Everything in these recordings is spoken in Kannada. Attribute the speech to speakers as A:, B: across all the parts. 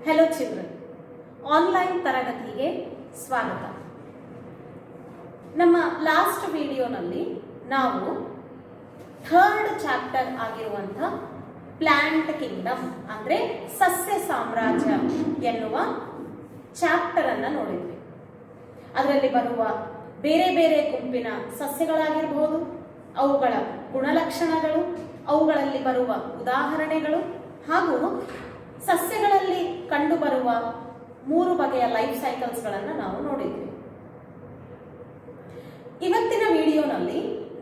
A: ಹೆಲೋ ಚಿಲ್ಡ್ರನ್, ಆನ್ಲೈನ್ ತರಗತಿಗೆ ಸ್ವಾಗತ. ನಮ್ಮ ಲಾಸ್ಟ್ ವಿಡಿಯೋನಲ್ಲಿ ನಾವು ಥರ್ಡ್ ಚಾಪ್ಟರ್ ಆಗಿರುವಂಥ ಪ್ಲಾಂಟ್ ಕಿಂಗ್ಡಮ್ ಅಂದರೆ ಸಸ್ಯ ಸಾಮ್ರಾಜ್ಯ ಎನ್ನುವ ಚಾಪ್ಟರ್ ಅನ್ನು ನೋಡಿದ್ವಿ. ಅದರಲ್ಲಿ ಬರುವ ಬೇರೆ ಬೇರೆ ಗುಂಪಿನ ಸಸ್ಯಗಳಾಗಿರಬಹುದು, ಅವುಗಳ ಗುಣಲಕ್ಷಣಗಳು, ಅವುಗಳಲ್ಲಿ ಬರುವ ಉದಾಹರಣೆಗಳು ಹಾಗೂ ಸಸ್ಯಗಳಲ್ಲಿ ಕಂಡುಬರುವ 3 ಬಗೆಯ ಲೈಫ್ ಸೈಕಲ್ಸ್ಗಳನ್ನು ನಾವು ನೋಡಿದ್ವಿ. ಇವತ್ತಿನ ವಿಡಿಯೋನಲ್ಲಿ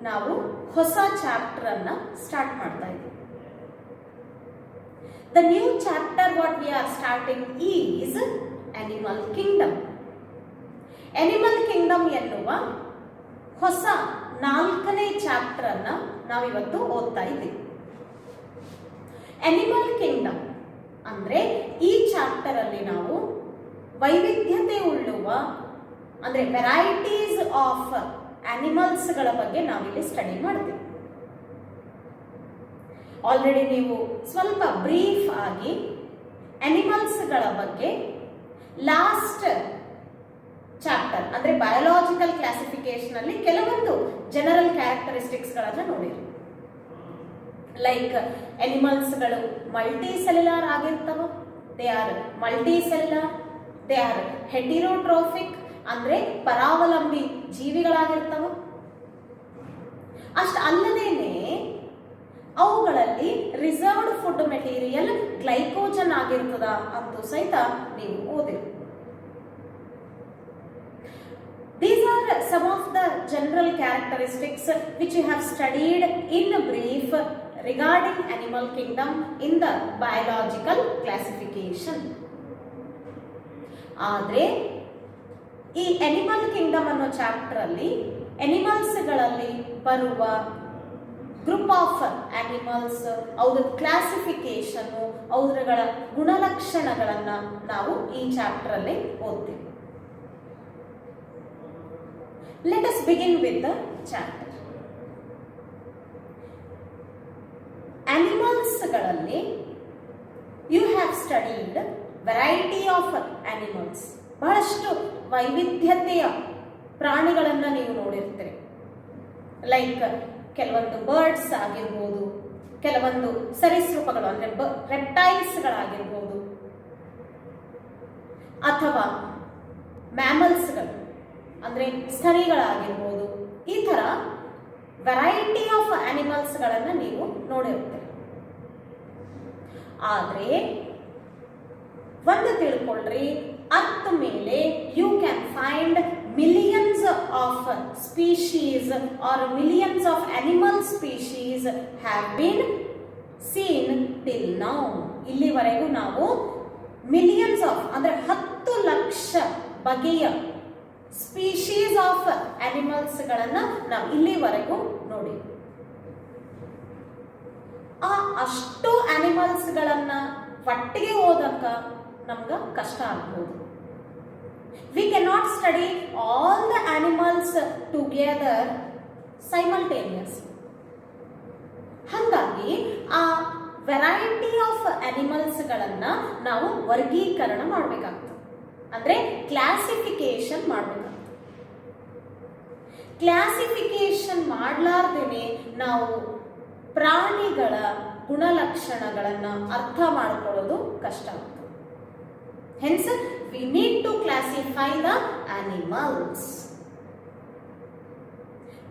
A: ನಾವು ಹೊಸ ಚಾಪ್ಟರ್ ಅನ್ನ ಸ್ಟಾರ್ಟ್ ಮಾಡ್ತಾ ಇದ್ದೀವಿ. The new chapter what we are starting is animal Kingdom. Animal Kingdom ಎನ್ನುವ ಹೊಸ 4ನೇ ಚಾಪ್ಟರ್ ಅನ್ನ ನಾವಿವತ್ತು ಓದ್ತಾ ಇದ್ದೀವಿ. ಅನಿಮಲ್ ಕಿಂಗ್ಡಮ್ ಅಂದ್ರೆ ಈ ಚಾಪ್ಟರ್ ಅಲ್ಲಿ ನಾವು ವೈವಿಧ್ಯತೆ ಉಳ್ಳುವ ಅಂದ್ರೆ ವೆರೈಟೀಸ್ ಆಫ್ ಅನಿಮಲ್ಸ್ ಗಳ ಬಗ್ಗೆ ನಾವಿಲ್ಲಿ ಸ್ಟಡಿ ಮಾಡ್ತೀವಿ. ಆಲ್ರೆಡಿ ನೀವು ಸ್ವಲ್ಪ ಬ್ರೀಫ್ ಆಗಿ ಅನಿಮಲ್ಸ್ ಗಳ ಬಗ್ಗೆ ಲಾಸ್ಟ್ ಚಾಪ್ಟರ್ ಅಂದ್ರೆ ಬಯೋಲಾಜಿಕಲ್ ಕ್ಲಾಸಿಫಿಕೇಶನ್ ಅಲ್ಲಿ ಕೆಲವೊಂದು ಜನರಲ್ ಕ್ಯಾರೆಕ್ಟರಿಸ್ಟಿಕ್ಸ್ ಗಳನ್ನ ನೋಡಿರಿ. ಲೈಕ್ ಅನಿಮಲ್ಸ್ ಗಳು ಮಲ್ಟಿ ಸೆಲ್ಯುಲರ್ ಆಗಿರ್ತವ, they are multi cellular, they are heterotrophic ಅಂದ್ರೆ ಪರಾವಲಂಬಿ ಜೀವಿಗಳಾಗಿರ್ತವ. ಅಷ್ಟ ಅಲ್ಲದೇನೆ ಅವುಗಳಲ್ಲಿ ರಿಸರ್ವ್ಡ್ ಫುಡ್ ಮೆಟೀರಿಯಲ್ ಗ್ಲೈಕೋಜನ್ ಆಗಿರ್ತದ ಅಂತೂ ಸಹಿತ ನೀವು ಓದಿರಿ. These are some of the general characteristics which you have studied in brief regarding animal kingdom in the biological classification. ಆದರೆ ಈ ಅನಿಮಲ್ ಕಿಂಗ್ಡಮ್ ಅನ್ನೋ ಚಾಪ್ಟರ್ ಅಲ್ಲಿ ಅನಿಮಲ್ಸ್ ಗಳಲ್ಲಿ ಬರುವ ಗ್ರೂಪ್ ಆಫ್ ಅನಿಮಲ್ಸ್, ಅವುಗಳ ಕ್ಲಾಸಿಫಿಕೇಶನ್, ಅವುಗಳ ಗುಣಲಕ್ಷಣಗಳನ್ನ ನಾವು ಈ ಚಾಪ್ಟರ್ ಅಲ್ಲಿ ಓದ್ತೀವಿ. Let us begin with the chapter. Animals ಗಳಲ್ಲಿ you have studied variety of animals. ಬಹಳಷ್ಟು ವೈವಿಧ್ಯತೆಯ ಪ್ರಾಣಿಗಳನ್ನ ನೀವು ನೋಡಿರ್ತೀರಿ. ಲೈಕ್ ಕೆಲವೊಂದು ಬರ್ಡ್ಸ್ ಆಗಿರ್ಬೋದು, ಕೆಲವೊಂದು ಸರೀಸೃಪಗಳು ಅಂದ್ರೆ ರೆಪ್ಟೈಲ್ಸ್ ಗಳಾಗಿರ್ಬೋದು, ಅಥವಾ ಮ್ಯಾಮಲ್ಸ್ಗಳು ಅಂದ್ರೆ ಸ್ತನಿಗಳಾಗಿರ್ಬೋದು. ಈ ತರ ವೆರೈಟಿ ಆಫ್ ಅನಿಮಲ್ಸ್ ಗಳನ್ನ ನೀವು ನೋಡಿರ್ತೀರಿ. ಆದ್ರೆ ಒಂದು ತಿಳ್ಕೊಳ್ರಿ, ಅರ್ಥ ಮೇಲೆ you can find millions of species or millions of animal species have been seen till now. ಇಲ್ಲಿವರೆಗೂ ನಾವು ಮಿಲಿಯನ್ಸ್ ಆಫ್ ಅಂದ್ರೆ 10 ಲಕ್ಷ ಬಗೆಯ ಸ್ಪೀಶೀಸ್ ಆಫ್ ಅನಿಮಲ್ಸ್ ಗಳನ್ನ ನಾವು ಇಲ್ಲಿವರೆಗೂ ನೋಡಿ. ಅಷ್ಟು ಅನಿಮಲ್ಸ್ ಗಳನ್ನ ಒಟ್ಟಿಗೆ ಓದಕ್ಕ ನಮ್ಗ ಕಷ್ಟ ಆಗ್ಬೋದು. We can not study all the animals together simultaneous. ಹಾಗಾಗಿ ಆ ವೆರೈಟಿ ಆಫ್ ಅನಿಮಲ್ಸ್ ಗಳನ್ನ ನಾವು ವರ್ಗೀಕರಣ ಮಾಡಬೇಕಾಗ್ತದೆ, ಅಂದ್ರೆ ಕ್ಲಾಸಿಫಿಕೇಶನ್ ಮಾಡಬೇಕಾಗ್ತದೆ. ಕ್ಲಾಸಿಫಿಕೇಶನ್ ಮಾಡಲಾರ್ದೇನೆ ನಾವು ಪ್ರಾಣಿಗಳ ಗುಣಲಕ್ಷಣಗಳನ್ನ ಅರ್ಥ ಮಾಡ್ಕೊಳ್ಳೋದು ಕಷ್ಟ ಆಗ್ತದೆ. Hence we need to classify the animals.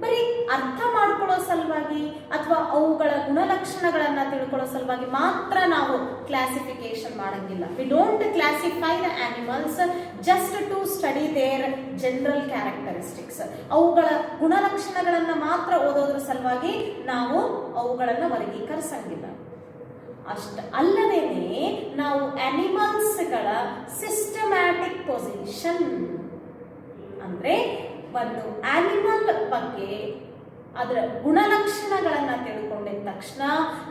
A: ಬರೀ ಅರ್ಥ ಮಾಡ್ಕೊಳ್ಳೋ ಸಲುವಾಗಿ ಅಥವಾ ಅವುಗಳ ಗುಣಲಕ್ಷಣಗಳನ್ನ ತಿಳ್ಕೊಳ್ಳೋ ಸಲುವಾಗಿ ಮಾತ್ರ ನಾವು ಕ್ಲಾಸಿಫಿಕೇಶನ್ ಮಾಡಂಗಿಲ್ಲ. We don't classify the animals just to study their general characteristics. ಅವುಗಳ ಗುಣಲಕ್ಷಣಗಳನ್ನ ಮಾತ್ರ ಓದೋದ್ರ ಸಲುವಾಗಿ ನಾವು ಅವುಗಳನ್ನ ವರ್ಗೀಕರಿಸಂಗಿಲ್ಲ. ಅಷ್ಟ ಅಲ್ಲದೇನೆ ನಾವು ಅನಿಮಲ್ಸ್ಗಳ ಸಿಸ್ಟಮ್ಯಾಟಿಕ್ ಪೊಸಿಷನ್ ಅಂದ್ರೆ ಒಂದು ಆನಿಮಲ್ ಬಗ್ಗೆ ಅದರ ಗುಣಲಕ್ಷಣಗಳನ್ನ ತಿಳ್ಕೊಂಡಿದ ತಕ್ಷಣ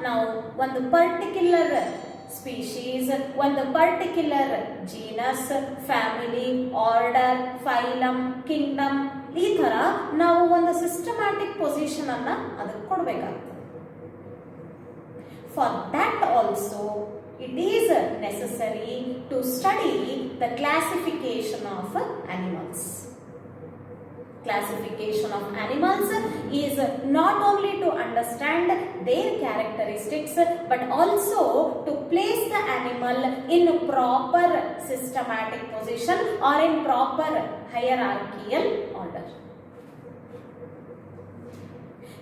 A: ನಾವು ಒಂದು ಪರ್ಟಿಕ್ಯುಲರ್ ಸ್ಪೀಶೀಸ್, ಒಂದು particular genus, family, order, phylum, Kingdom, ಈ ತರ ನಾವು ಒಂದು ಸಿಸ್ಟಮ್ಯಾಟಿಕ್ ಪೊಸಿಷನ್ ಅನ್ನ ಅದಕ್ಕೆ ಕೊಡಬೇಕಾಗ್ತದೆ. For that also it is is necessary to study the classification of animals. Classification of animals is not only to understand their characteristics but also to place the animal in proper systematic position or in proper hierarchical order.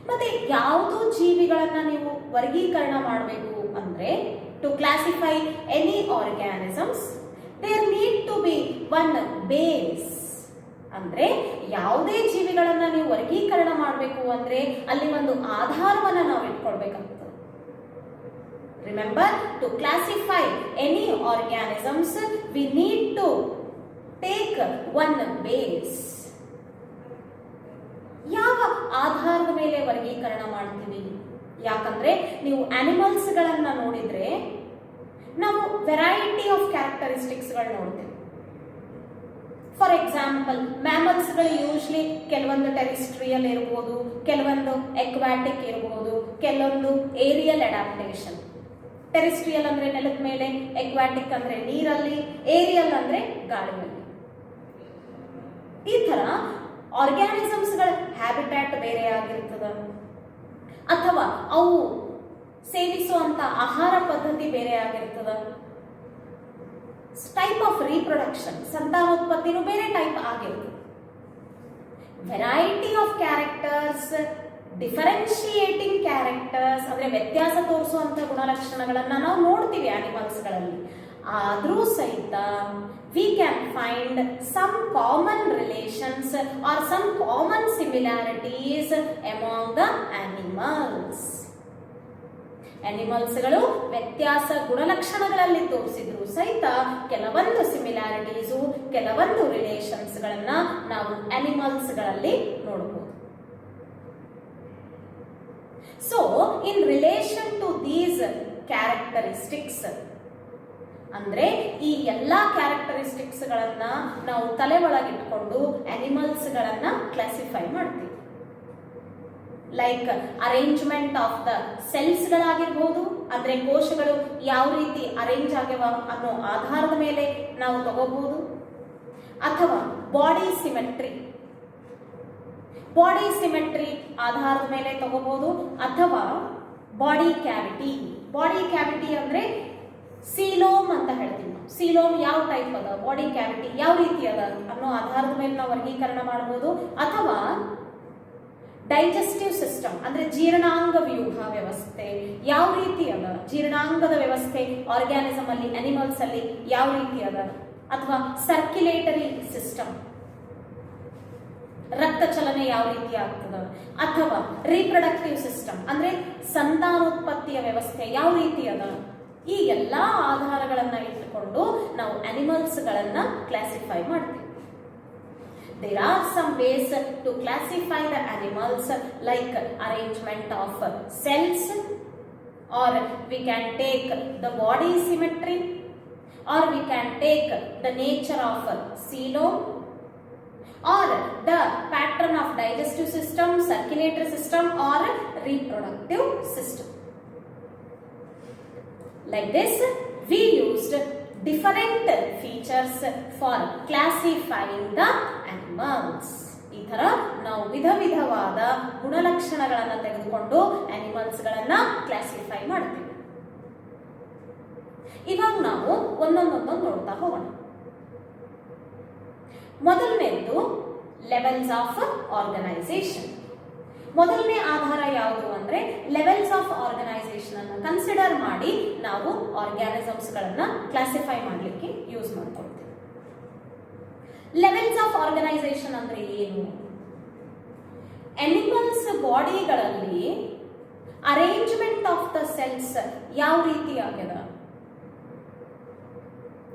A: ಮತ್ತೆ ಯಾವುದೋ ಜೀವಿಗಳನ್ನ ನೀವು ವರ್ಗೀಕರಣ ಮಾಡಬೇಕು ಅಂದ್ರೆ to classify any organisms there need to be one base. ಅಂದ್ರೆ ಯಾವುದೇ ಜೀವಿಗಳನ್ನ ನೀವು ವರ್ಗೀಕರಣ ಮಾಡಬೇಕು ಅಂದ್ರೆ ಅಲ್ಲಿ ಒಂದು ಆಧಾರವನ್ನ ನಾವು ಇಟ್ಕೊಳ್ಬೇಕಾಗ್ತದೆ. Remember, to classify any organisms we need to take one base. ಯಾವ ಆಧಾರದ ಮೇಲೆ ವರ್ಗೀಕರಣ ಮಾಡ್ತೀವಿ? ಯಾಕಂದ್ರೆ ನೀವು ಅನಿಮಲ್ಸ್ ಗಳನ್ನ ನೋಡಿದ್ರೆ ನಾವು ವೆರೈಟಿ ಆಫ್ ಕ್ಯಾರೆಕ್ಟರಿಸ್ಟಿಕ್ಸ್ ಗಳು ನೋಡ್ತೇವೆ. ಫಾರ್ ಎಕ್ಸಾಂಪಲ್, ಮ್ಯಾಮಲ್ಸ್ ಗಳು ಯೂಶ್ಲಿ ಕೆಲವೊಂದು ಟೆರಿಸ್ಟ್ರಿಯಲ್ ಇರಬಹುದು, ಕೆಲವೊಂದು ಎಕ್ವಾಟಿಕ್ ಇರಬಹುದು, ಕೆಲವೊಂದು ಏರಿಯಲ್ ಅಡಾಪ್ಟೇಷನ್. ಟೆರಿಸ್ಟ್ರಿಯಲ್ ಅಂದ್ರೆ ನೆಲದ ಮೇಲೆ, ಎಕ್ವಾಟಿಕ್ ಅಂದ್ರೆ ನೀರಲ್ಲಿ, ಏರಿಯಲ್ ಅಂದ್ರೆ ಗಾಳಿಯಲ್ಲಿ. ಈ ತರ ಆರ್ಗ್ಯಾನಿಸಮ್ಸ್ ಗಳ ಹ್ಯಾಬಿಟ್ಯಾಟ್ ಬೇರೆ ಆಗಿರ್ತದ, ಅಥವಾ ಅವು ಸೇವಿಸುವಂತ ಆಹಾರ ಪದ್ಧತಿ ಬೇರೆ ಆಗಿರ್ತದ. ಟೈಪ್ ಆಫ್ ರೀಪ್ರೊಡಕ್ಷನ್, ಸಂತಾನೋತ್ಪತ್ತಿನೂ ಬೇರೆ ಟೈಪ್ ಆಗಿರ್ತದೆ. ವೆರೈಟಿ ಆಫ್ ಕ್ಯಾರೆಕ್ಟರ್ಸ್, ಡಿಫರೆನ್ಶಿಯೇಟಿಂಗ್ ಕ್ಯಾರೆಕ್ಟರ್ಸ್ ಅಂದ್ರೆ ವ್ಯತ್ಯಾಸ ತೋರಿಸುವಂತ ಗುಣಲಕ್ಷಣಗಳನ್ನ ನಾವು ನೋಡ್ತೀವಿ ಆನಿಮಲ್ಸ್ ಗಳಲ್ಲಿ. ಆದ್ರೂ ಸಹಿತ we can find some common relations or some common similarities among the animals. Animals ಗಳು ವ್ಯತ್ಯಾಸ ಗುಣಲಕ್ಷಣಗಳಲ್ಲಿ ತೋರಿಸಿದ್ರು ಸಹಿತ ಕೆಲವೊಂದು ಸಿಮಿಲಾರಿಟೀಸು, ಕೆಲವೊಂದು ರಿಲೇಷನ್ಸ್ ಗಳನ್ನ ನಾವು ಅನಿಮಲ್ಸ್ ಗಳಲ್ಲಿ ನೋಡಬಹುದು. So in relation to these characteristics ಅಂದ್ರೆ ಈ ಎಲ್ಲಾ ಕ್ಯಾರೆಕ್ಟರಿಸ್ಟಿಕ್ಸ್ ಗಳನ್ನ ನಾವು ತಲೆ ಒಳಗಿಟ್ಕೊಂಡು ಅನಿಮಲ್ಸ್ ಗಳನ್ನ ಕ್ಲಾಸಿಫೈ ಮಾಡ್ತೀವಿ. Like arrangement of the cells ಗಳಾಗಿರ್ಬೋದು, ಅಂದ್ರೆ ಕೋಶಗಳು ಯಾವ ರೀತಿ ಅರೇಂಜ್ ಆಗ್ಯವ ಅನ್ನೋ ಆಧಾರದ ಮೇಲೆ ನಾವು ತಗೋಬಹುದು. ಅಥವಾ ಬಾಡಿ ಸಿಮೆಟ್ರಿ ಆಧಾರದ ಮೇಲೆ ತಗೋಬಹುದು. ಅಥವಾ ಬಾಡಿ ಕ್ಯಾವಿಟಿ ಅಂದ್ರೆ ಸೀಲೋಮ್ ಅಂತ ಹೇಳ್ತೀವಿ ನಾವು. ಸೀಲೋಮ್ ಯಾವ ಟೈಪ್ ಅದ, ಬಾಡಿ ಕ್ಯಾವಿಟಿ ಯಾವ ರೀತಿ ಅದ ಅನ್ನೋ ಆಧಾರದ ಮೇಲೆ ನಾವು ವರ್ಗೀಕರಣ ಮಾಡಬಹುದು. ಅಥವಾ ಡೈಜೆಸ್ಟಿವ್ ಸಿಸ್ಟಮ್ ಅಂದ್ರೆ ಜೀರ್ಣಾಂಗ ವ್ಯೂಹ ವ್ಯವಸ್ಥೆ ಯಾವ ರೀತಿ ಅದ, ಜೀರ್ಣಾಂಗದ ವ್ಯವಸ್ಥೆ ಆರ್ಗ್ಯಾನಿಸಮ್ ಅಲ್ಲಿ, ಅನಿಮಲ್ಸ್ ಅಲ್ಲಿ ಯಾವ ರೀತಿ ಅದ. ಅಥವಾ ಸರ್ಕ್ಯುಲೇಟರಿ ಸಿಸ್ಟಮ್, ರಕ್ತ ಚಲನೆ ಯಾವ ರೀತಿ ಆಗ್ತದ. ಅಥವಾ ರೀಪ್ರೊಡಕ್ಟಿವ್ ಸಿಸ್ಟಮ್ ಅಂದ್ರೆ ಸಂತಾನೋತ್ಪತ್ತಿಯ ವ್ಯವಸ್ಥೆ ಯಾವ ರೀತಿ ಅದ. ಈ ಎಲ್ಲಾ ಆಧಾರಗಳನ್ನ ಇಟ್ಟುಕೊಂಡು ನಾವು ಅನಿಮಲ್ಸ್ ಗಳನ್ನ ಕ್ಲಾಸಿಫೈ ಮಾಡ್ತೀವಿ. There are some ways to classify the animals like arrangement of cells, or we can take the body symmetry, or we can take the nature of coelom, or the pattern of digestive system, circulatory system, or reproductive system. Like this, we used different features for classifying the animals. ಈ ತರ ನಾವು ವಿಧವಾದ ಗುಣಲಕ್ಷಣಗಳನ್ನ ತೆಗೆದುಕೊಂಡು ಅನಿಮಲ್ಸ್ ಗಳನ್ನ ಕ್ಲಾಸಿಫೈ ಮಾಡ್ತೀವಿ. ಇವಾಗ ನಾವು ಒಂದೊಂದೊಂದು ನೋಡ್ತಾ ಹೋಗೋಣ. ಮೊದಲನೇದು ಲೆವೆಲ್ಸ್ ಆಫ್ ಆರ್ಗನೈಸೇಷನ್. ಮೊದಲನೇ ಆಧಾರ ಯಾವುದು ಅಂದ್ರೆ ಲೆವೆಲ್ಸ್ ಆಫ್ ಆರ್ಗನೈಸೇಷನ್ ಅನ್ನು ಕನ್ಸಿಡರ್ ಮಾಡಿ ನಾವು ಆರ್ಗ್ಯಾನಿಸಮ್ಸ್ ಗಳನ್ನ ಕ್ಲಾಸಿಫೈ ಮಾಡಲಿಕ್ಕೆ ಯೂಸ್ ಮಾಡ್ಕೊಳ್ತೀವಿ. ಲೆವೆಲ್ಸ್ ಆಫ್ ಆರ್ಗನೈಸೇಷನ್ ಅಂದ್ರೆ ಏನು? ಅನಿಮಲ್ಸ್ ಬಾಡಿಗಳಲ್ಲಿ ಅರೇಂಜ್ಮೆಂಟ್ ಆಫ್ ದ ಸೆಲ್ಸ್ ಯಾವ ರೀತಿ ಆಗ್ಯದ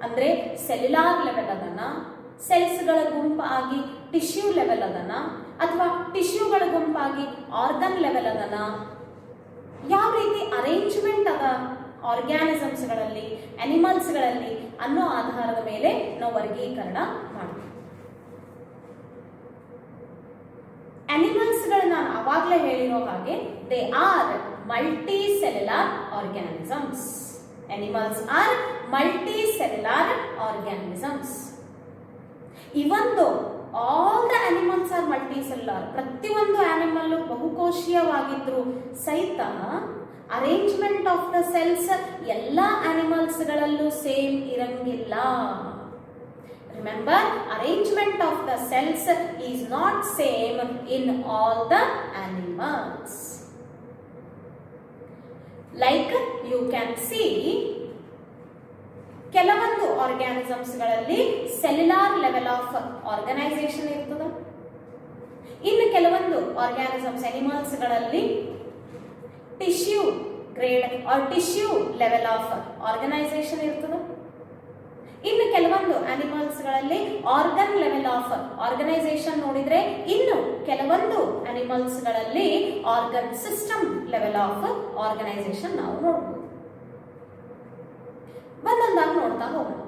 A: ಅಂದ್ರೆ ಸೆಲ್ಯುಲಾರ್ ಲೆವೆಲ್ ಅದನ್ನ, ಸೆಲ್ಸ್ಗಳ ಗುಂಪಾಗಿ ಟಿಶ್ಯೂ ಲೆವೆಲ್ ಅದನ್ನ, ಅಥವಾ ಟಿಶ್ಯೂಗಳ ಗುಂಪಾಗಿ ಆರ್ಗನ್ ಲೆವೆಲ್ ಅದನ್ನ, ಯಾವ ರೀತಿ ಅರೇಂಜ್ಮೆಂಟ್ ಅದ ಆರ್ಗ್ಯಾನಿಸಮ್ಸ್ ಗಳಲ್ಲಿ, ಅನಿಮಲ್ಸ್ ಗಳಲ್ಲಿ ಅನ್ನೋ ಆಧಾರದ ಮೇಲೆ ನಾವು ವರ್ಗೀಕರಣ ಮಾಡ್ತೀವಿ. ಅನಿಮಲ್ಸ್ ಗಳು ನಾನು ಅವಾಗಲೇ ಹೇಳಿರೋ ಹಾಗೆ they are multi cellular organisms. Animals are multicellular organisms. Even though all the animals are multicellular, ಪ್ರತಿಯೊಂದು ಆನಿಮಲ್ ಬಹುಕೋಶೀಯವಾಗಿದ್ರು ಸಹಿತ ಅರೇಂಜ್ಮೆಂಟ್ ಆಫ್ ದ ಸೆಲ್ಸ್ ಎಲ್ಲ ಆನಿಮಲ್ಸ್ಗಳಲ್ಲೂ ಸೇಮ್ ಇರಂಗಿಲ್ಲ. Remember, arrangement of the cells is not same in all the animals. Like you can see, ಕೆಲವೊಂದು ಆರ್ಗ್ಯಾನಿಸಮ್ಸ್ಗಳಲ್ಲಿ ಸೆಲ್ಯುಲಾರ್ ಲೆವೆಲ್ ಆಫ್ ಆರ್ಗನೈಸೇಷನ್ ಇರ್ತದೆ. ಇನ್ನು ಕೆಲವೊಂದು ಆರ್ಗ್ಯಾನಿಸಮ್ಸ್ ಅನಿಮಲ್ಸ್ಗಳಲ್ಲಿ tissue grade or tissue level of organisation ಇರ್ತದೆ. ಇನ್ನು ಕೆಲವೊಂದು ಅನಿಮಲ್ಸ್ಗಳಲ್ಲಿ ಆರ್ಗನ್ ಲೆವೆಲ್ ಆಫ್ ಆರ್ಗನೈಸೇಷನ್ ನೋಡಿದ್ರೆ, ಇನ್ನು ಕೆಲವೊಂದು ಅನಿಮಲ್ಸ್ಗಳಲ್ಲಿ organ system level of organisation ನಾವು ನೋಡಬಹುದು. ಒಂದೊಂದಾಗಿ ನೋಡ್ತಾ ಹೋಗೋಣ.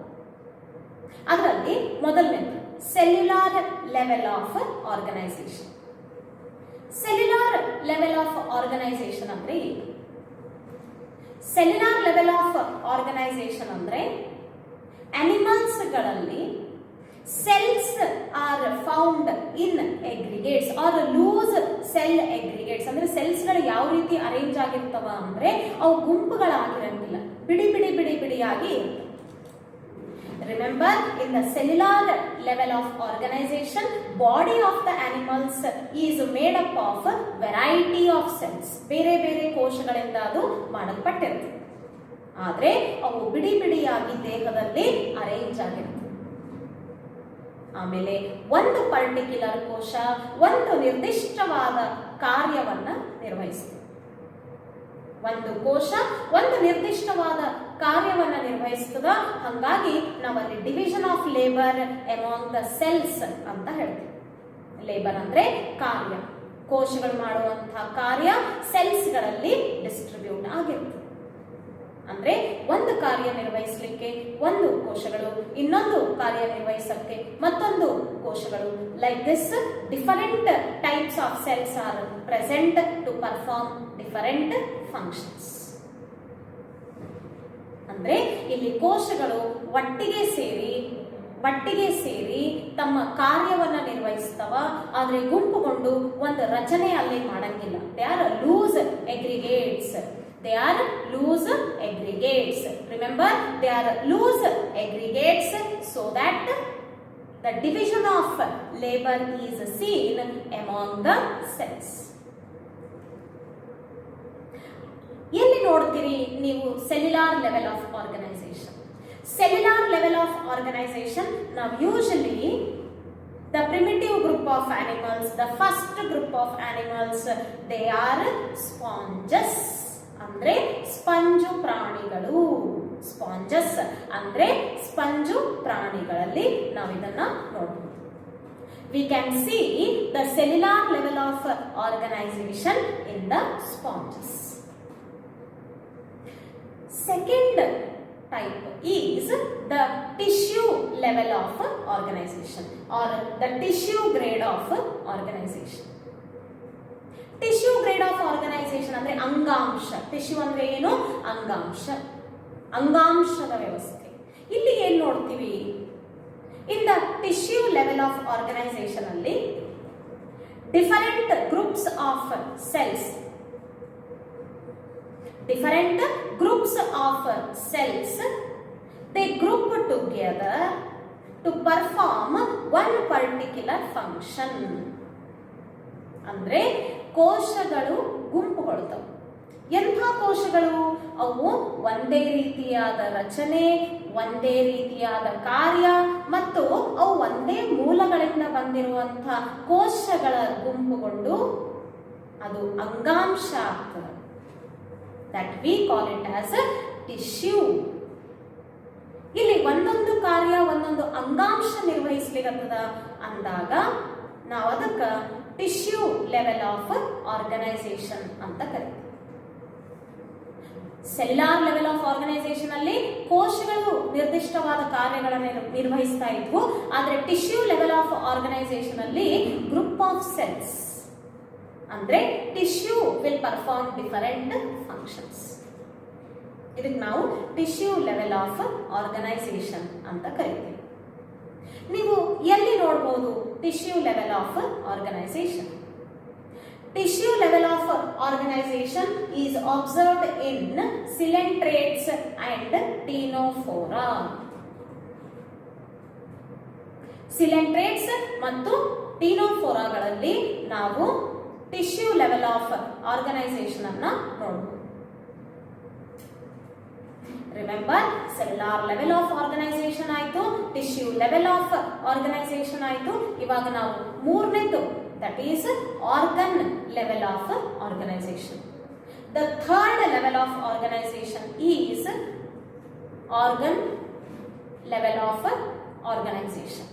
A: ಅದರಲ್ಲಿ ಮೊದಲನೇದು cellular level of organisation. Cellular level of organisation ಅಂದ್ರೆ ಏನು? ಸೆಲ್ಯುಲಾರ್ ಲೆವೆಲ್ ಆಫ್ ಆರ್ಗನೈಸೇಷನ್ ಅಂದ್ರೆ ಅನಿಮಲ್ಸ್ಗಳಲ್ಲಿ cells are found in aggregates or loose cell aggregates. ಅಂದ್ರೆ ಸೆಲ್ಸ್ ಗಳು ಯಾವ ರೀತಿ ಅರೇಂಜ್ ಆಗಿರ್ತವ ಅಂದ್ರೆ ಅವು ಗುಂಪುಗಳಾಗಿರಂಗಿಲ್ಲ, ಬಿಡಿ ಬಿಡಿ ಬಿಡಿ ಬಿಡಿಯಾಗಿ ಇರ್ತವೆ. Remember, in the cellular level of organization, body of the animals is made up of variety of cells. ಬೇರೆ ಬೇರೆ ಕೋಶಗಳಿಂದ ಅದು ಮಾಡಲ್ಪಟ್ಟಿರುತ್ತೆ. ಆದ್ರೆ ಅವು ಬಿಡಿ ಬಿಡಿಯಾಗಿ ದೇಹದಲ್ಲಿ ಅರೇಂಜ್ ಆಗಿರ್ತವೆ. ಆಮೇಲೆ ಒಂದು ಪರ್ಟಿಕ್ಯುಲರ್ ಕೋಶ ಒಂದು ನಿರ್ದಿಷ್ಟವಾದ ಕಾರ್ಯವನ್ನ ನಿರ್ವಹಿಸುತ್ತೆ. ಒಂದು ಕೋಶ ಒಂದು ನಿರ್ದಿಷ್ಟವಾದ ಕಾರ್ಯವನ್ನ ನಿರ್ವಹಿಸ್ತದ. ಹಾಗಾಗಿ ನಾವಲ್ಲಿ division of labour among the cells ಅಂತ ಹೇಳ್ತೀವಿ. ಲೇಬರ್ ಅಂದ್ರೆ ಕಾರ್ಯ, ಕೋಶಗಳು ಮಾಡುವಂತಹ ಕಾರ್ಯ ಸೆಲ್ಸ್ ಗಳಲ್ಲಿ ಡಿಸ್ಟ್ರಿಬ್ಯೂಟ್ ಆಗಿರ್ತದೆ. ಅಂದ್ರೆ ಒಂದು ಕಾರ್ಯ ನಿರ್ವಹಿಸಲಿಕ್ಕೆ ಒಂದು ಕೋಶಗಳು, ಇನ್ನೊಂದು ಕಾರ್ಯ ನಿರ್ವಹಿಸಕ್ಕೆ ಮತ್ತೊಂದು ಕೋಶಗಳು. Like this different types of cells are present to perform different functions. ಅಂದ್ರೆ ಇಲ್ಲಿ ಕೋಶಗಳು ಒಟ್ಟಿಗೆ ಸೇರಿ ತಮ್ಮ ಕಾರ್ಯವನ್ನ ನಿರ್ವಹಿಸ್ತವ. ಆದ್ರೆ ಗುಂಪುಗೊಂಡು ಒಂದು ರಚನೆ ಅಲ್ಲಿ ಮಾಡಂಗಿಲ್ಲ. They are loose aggregates. They are loose aggregates. Remember, they are loose aggregates so that the division of labor is seen among the cells. ಎಲ್ಲಿ ನೋಡ್ತೀರಿ ನೀವು cellular level of organisation? Cellular level of organisation ನಾವು usually the primitive group of animals, the first group of animals, they are sponges. ಅಂದ್ರೆ ಸ್ಪಂಜು ಪ್ರಾಣಿಗಳು. ಸ್ಪಾಂಜಸ್ ಅಂದ್ರೆ ಸ್ಪಂಜು ಪ್ರಾಣಿಗಳಲ್ಲಿ ನಾವು ಇದನ್ನ ನೋಡಬಹುದು. We can see the cellular level of organization in the sponges. Second type is the tissue level of organization or the tissue grade of organization. Tissue grade of organisation ಅಂದ್ರೆ ಅಂಗಾಂಶ. ಟಿಶ್ಯೂ ಅಂದ್ರೆ ಏನು? ಅಂಗಾಂಶ, ಅಂಗಾಂಶದ ವ್ಯವಸ್ಥೆ. ಇಲ್ಲಿ ಏನ್ ನೋಡ್ತೀವಿ? In the tissue level of organisation ಅಲ್ಲಿ different groups of cells, they group together to perform one particular function. ಅಂದ್ರೆ ಕೋಶಗಳು ಗುಂಪುಗೊಳ್ತವೆ. ಎಂಥ ಕೋಶಗಳು? ಅವು ಒಂದೇ ರೀತಿಯಾದ ರಚನೆ, ಒಂದೇ ರೀತಿಯಾದ ಕಾರ್ಯ ಮತ್ತು ಅವು ಒಂದೇ ಮೂಲಗಳಿಂದ ಬಂದಿರುವಂತಹ ಕೋಶಗಳ ಗುಂಪುಗೊಂಡು ಅದು ಅಂಗಾಂಶ ಆಗ್ತದೆ. That we call it as a tissue. ಇಲ್ಲಿ ಒಂದೊಂದು ಕಾರ್ಯ ಒಂದೊಂದು ಅಂಗಾಂಶ ನಿರ್ವಹಿಸ್ಲಿಕ್ಕದ ಅಂದಾಗ ನಾವು ಅದಕ್ಕೆ ಟಿಶ್ಯೂ ಲೆವೆಲ್ ಆಫ್ ಆರ್ಗನೈಸೇಷನ್ ಅಂತ ಕರೀತೀವಿ. ಸೆಲ್ಯುಲಾರ್ ಲೆವೆಲ್ ಆಫ್ ಆರ್ಗನೈಸೇಷನ್ ಅಲ್ಲಿ ಕೋಶಗಳು ನಿರ್ದಿಷ್ಟವಾದ ಕಾರ್ಯಗಳನ್ನು ನಿರ್ವಹಿಸ್ತಾ ಇದ್ವು. ಆದ್ರೆ ಟಿಶ್ಯೂ ಲೆವೆಲ್ ಆಫ್ ಆರ್ಗನೈಸೇಷನ್ ಅಲ್ಲಿ ಗ್ರೂಪ್ ಆಫ್ ಸೆಲ್ಸ್ ಅಂದ್ರೆ tissue will perform different functions. ಇದಕ್ಕೆ ನಾವು ಟಿಶ್ಯೂ ಲೆವೆಲ್ ಆಫ್ ಆರ್ಗನೈಸೇಷನ್ ಅಂತ ಕರಿತೀವಿ. ನೀವು ಎಲ್ಲಿ ನೋಡಬಹುದು tissue level of organisation? Tissue level of organisation is observed in coelenterates and ctenophora. Coelenterates ಮತ್ತು ಟೀನೋಫೋರಾಗಳಲ್ಲಿ ನಾವು ಟಿಶ್ಯೂ ಲೆವೆಲ್ ಆಫ್ ಆರ್ಗನೈಸೇಷನ್ ಅನ್ನ ನೋಡಬಹುದು. Remember, cellular level of organisation ಆಯ್ತು, ಟಿಶ್ಯೂ ಲೆವೆಲ್ ಆಫ್ ಆರ್ಗನೈಸೇಷನ್ ಆಯ್ತು. ಇವಾಗ ನಾವು ಮೂರನೇದು, that is organ level of organisation. The third level of organisation is organ level of organisation.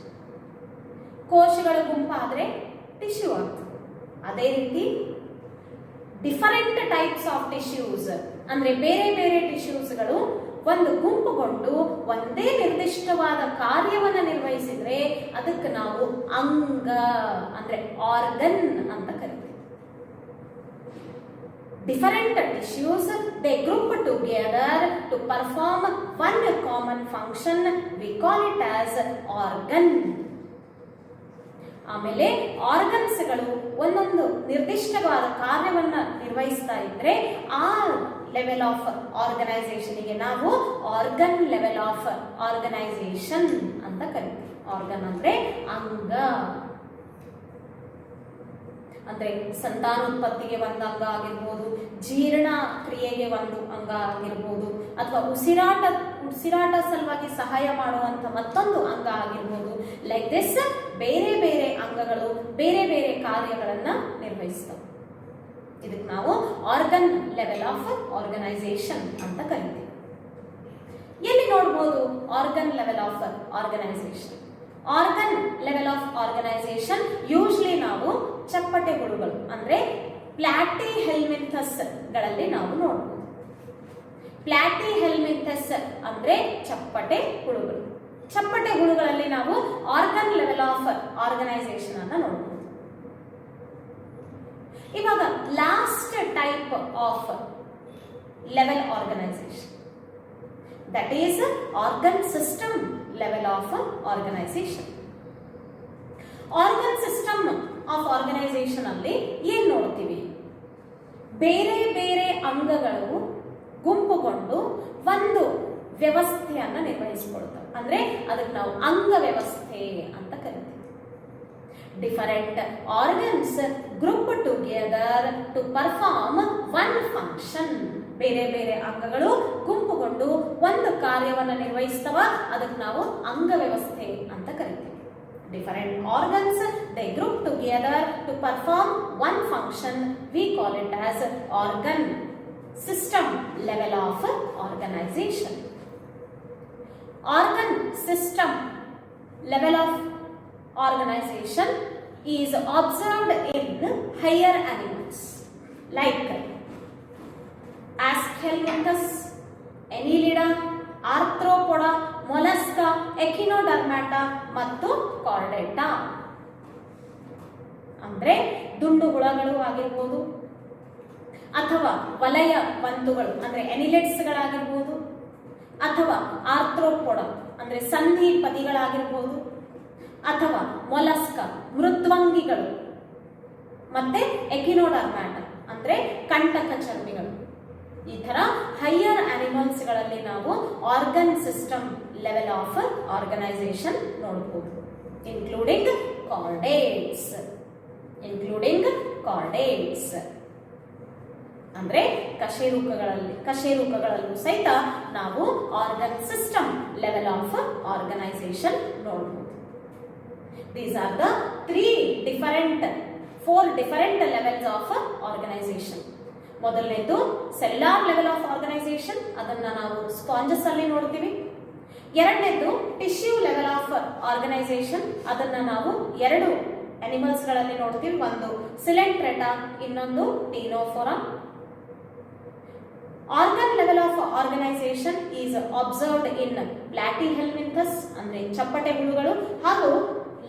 A: ಕೋಶಗಳ ಗುಂಪಾದ್ರೆ ಟಿಶ್ಯೂ ಆಗ್ತದೆ. ಅದೇ ರೀತಿ ಡಿಫರೆಂಟ್ ಟೈಪ್ಸ್ ಆಫ್ ಟಿಶ್ಯೂಸ್ ಅಂದ್ರೆ ಬೇರೆ ಬೇರೆ ಟಿಶ್ಯೂಸ್ಗಳು ಒಂದು ಗುಂಪುಗೊಂಡು ಒಂದೇ ನಿರ್ದಿಷ್ಟವಾದ ಕಾರ್ಯವನ್ನು ನಿರ್ವಹಿಸಿದ್ರೆ ಅದಕ್ಕೆ ನಾವು ಅಂಗ ಅಂದ್ರೆ ಆರ್ಗನ್ ಅಂತ ಕರಿತೀವಿ. Different tissues they group together to perform one common function, we call it as organ. ಆಮೇಲೆ ಆರ್ಗನ್ಸ್ಗಳು ಒಂದೊಂದು ನಿರ್ದಿಷ್ಟವಾದ ಕಾರ್ಯವನ್ನ ನಿರ್ವಹಿಸ್ತಾ ಇದ್ರೆ ಆ ಲೆವೆಲ್ ಆಫ್ ಆರ್ಗನೈಸೇಷನ್ಗೆ ನಾವು ಆರ್ಗನ್ ಲೆವೆಲ್ ಆಫ್ ಆರ್ಗನೈಸೇಷನ್ ಅಂತ ಕರಿತೀವಿ. ಆರ್ಗನ್ ಅಂದ್ರೆ ಅಂಗ, ಅಂದ್ರೆ ಸಂತಾನೋತ್ಪತ್ತಿಗೆ ಒಂದು ಅಂಗ ಆಗಿರ್ಬೋದು, ಜೀರ್ಣ ಕ್ರಿಯೆಗೆ ಒಂದು ಅಂಗ ಆಗಿರ್ಬೋದು, ಅಥವಾ ಉಸಿರಾಟ ಸಲುವಾಗಿ ಸಹಾಯ ಮಾಡುವಂತ ಮತ್ತೊಂದು ಅಂಗ ಆಗಿರ್ಬೋದು. ಲೈಕ್ ದಿಸ್ ಬೇರೆ ಬೇರೆ ಅಂಗಗಳು ಬೇರೆ ಬೇರೆ ಕಾರ್ಯಗಳನ್ನ ನಿರ್ವಹಿಸ್ತವೆ. ಇದಕ್ಕೆ ನಾವು ಆರ್ಗನ್ ಲೆವೆಲ್ ಆಫ್ ಆರ್ಗನೈಸೇಷನ್ ಅಂತ ಕರಿತೀವಿ. ಎಲ್ಲಿ ನೋಡಬಹುದು organ level of organisation? Organ level of organisation usually ನಾವು ಚಪ್ಪಟೆ ಹುಳುಗಳು ಅಂದ್ರೆ ಪ್ಲಾಟಿ ಹೆಲ್ಮಿಂಥಸ್ ಗಳಲ್ಲಿ ನಾವು ನೋಡಬಹುದು. ಪ್ಲಾಟಿ ಹೆಲ್ಮಿಂಥಸ್ ಅಂದ್ರೆ ಚಪ್ಪಟೆ ಹುಳುಗಳು. ಚಪ್ಪಟೆ ಹುಳುಗಳಲ್ಲಿ ನಾವು ಆರ್ಗನ್ ಲೆವೆಲ್ ಆಫ್ ಆರ್ಗನೈಸೇಷನ್ ಅನ್ನ ನೋಡಬಹುದು. ಇವಾಗ last type of level organisation, that is organ system level of organisation. Organ system of organisation ಅಲ್ಲಿ ಏನ್ ನೋಡ್ತೀವಿ? ಬೇರೆ ಬೇರೆ ಅಂಗಗಳು ಗುಂಪುಗೊಂಡು ಒಂದು ವ್ಯವಸ್ಥೆಯನ್ನ ನಿರ್ವಹಿಸಿಕೊಳ್ತವೆ. ಅಂದ್ರೆ ಅದಕ್ಕೆ ನಾವು ಅಂಗ ವ್ಯವಸ್ಥೆ ಅಂತ ಕರಿತೀವಿ. Different organs group together to perform one function. ಬೇರೆ ಬೇರೆ ಅಂಗಗಳು ಗುಂಪುಗೊಂಡು ಒಂದು ಕಾರ್ಯವನ್ನು ನಿರ್ವಹಿಸ್ತವ, ಅದಕ್ಕೆ ನಾವು ಅಂಗ ವ್ಯವಸ್ಥೆ ಅಂತ ಕರಿತೀವಿ. Different organs they group together to perform one function, we call it as organ system level of organisation. Organ system level of organization is observed in higher animals like Aschelminthus, Annelida, Arthropoda, Mollusca, Echinodermata ಮತ್ತು Chordata. ಅಂದ್ರೆ ದುಂಡು ಹುಳಗಳು ಆಗಿರಬಹುದು ಅಥವಾ ವಲಯ ಬಂತುಗಳು ಅಂದ್ರೆ ಎನಿಲೆಟ್ಸ್ ಗಳಾಗಿರಬಹುದು ಅಥವಾ ಆರ್ಥ್ರೋಪೊಡ ಅಂದ್ರೆ ಸಂಧಿ ಪದಿಗಳಾಗಿರಬಹುದು ಅಥವಾ ಮೊಲಸ್ಕ ಮೃದ್ವಂಗಿಗಳು ಮತ್ತೆ ಎಕಿನೋಡರ್ಮ್ಯಾಟ ಅಂದ್ರೆ ಕಂಟಕ ಚರ್ಮಿಗಳು. ಈ ತರ ಹೈಯರ್ ಅನಿಮಲ್ಸ್ ಗಳಲ್ಲಿ ನಾವು organ system level of organisation ನೋಡಬಹುದು, ಇನ್ಕ್ಲೂಡಿಂಗ್ ಕಾರ್ಡೇಟ್ಸ್ ಅಂದ್ರೆ ಕಶೇರುಕಗಳಲ್ಲೂ ಸಹಿತ ನಾವು organ system level of organisation ನೋಡಬಹುದು. These are the four different levels of organization. ಮೊದಲನೇದು ಸೆಲ್ಯುಲಾರ್ ಲೆವೆಲ್ ಆಫ್ ಆರ್ಗನೈಸೇಷನ್, ಅದನ್ನ ನಾವು ಸ್ಪಾಂಜಸ್ ಅಲ್ಲಿ ನೋಡ್ತೀವಿ. ಎರಡನೇದು ಟಿಶ್ಯೂ ಲೆವೆಲ್ ಆಫ್ ಆರ್ಗನೈಸೇಷನ್, ಅದನ್ನ ನಾವು ಎರಡು ಅನಿಮಲ್ಸ್ ಗಳಲ್ಲಿ ನೋಡ್ತೀವಿ, ಒಂದು ಸಿಲೆಂಟ್ರೆಟಾ, ಇನ್ನೊಂದು ctenophora. Organ level of organisation is observed in platyhelminthes ಅಂದ್ರೆ ಚಪ್ಪಟೆ ಹುಳುಗಳು ಹಾಗೂ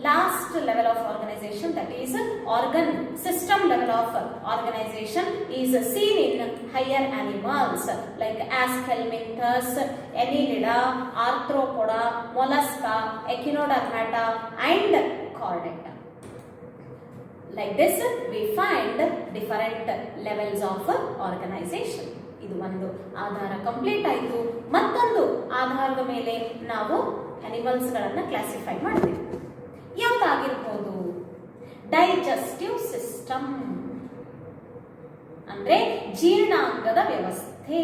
A: last level of organization, that is organ system level of organization, is seen in higher animals like Aschelminthus, Annelida, Arthropoda, Mollusca, Echinodermata and Chordata. Like this we find different levels of organization. ಇದು ಒಂದು ಆಧಾರ ಕಂಪ್ಲೀಟ್ ಆಯಿತು. ಮತ್ತೊಂದು ಆಧಾರದ ಮೇಲೆ ನಾವು ಅನಿಮಲ್ಸ್ ಗಳನ್ನ ಕ್ಲಾಸಿಫೈ ಮಾಡ್ತೀವಿ. ಯಾವುದಾಗಿರ್ಬೋದು? ಡೈಜೆಸ್ಟಿವ್ ಸಿಸ್ಟಮ್ ಅಂದ್ರೆ ಜೀರ್ಣಾಂಗದ ವ್ಯವಸ್ಥೆ.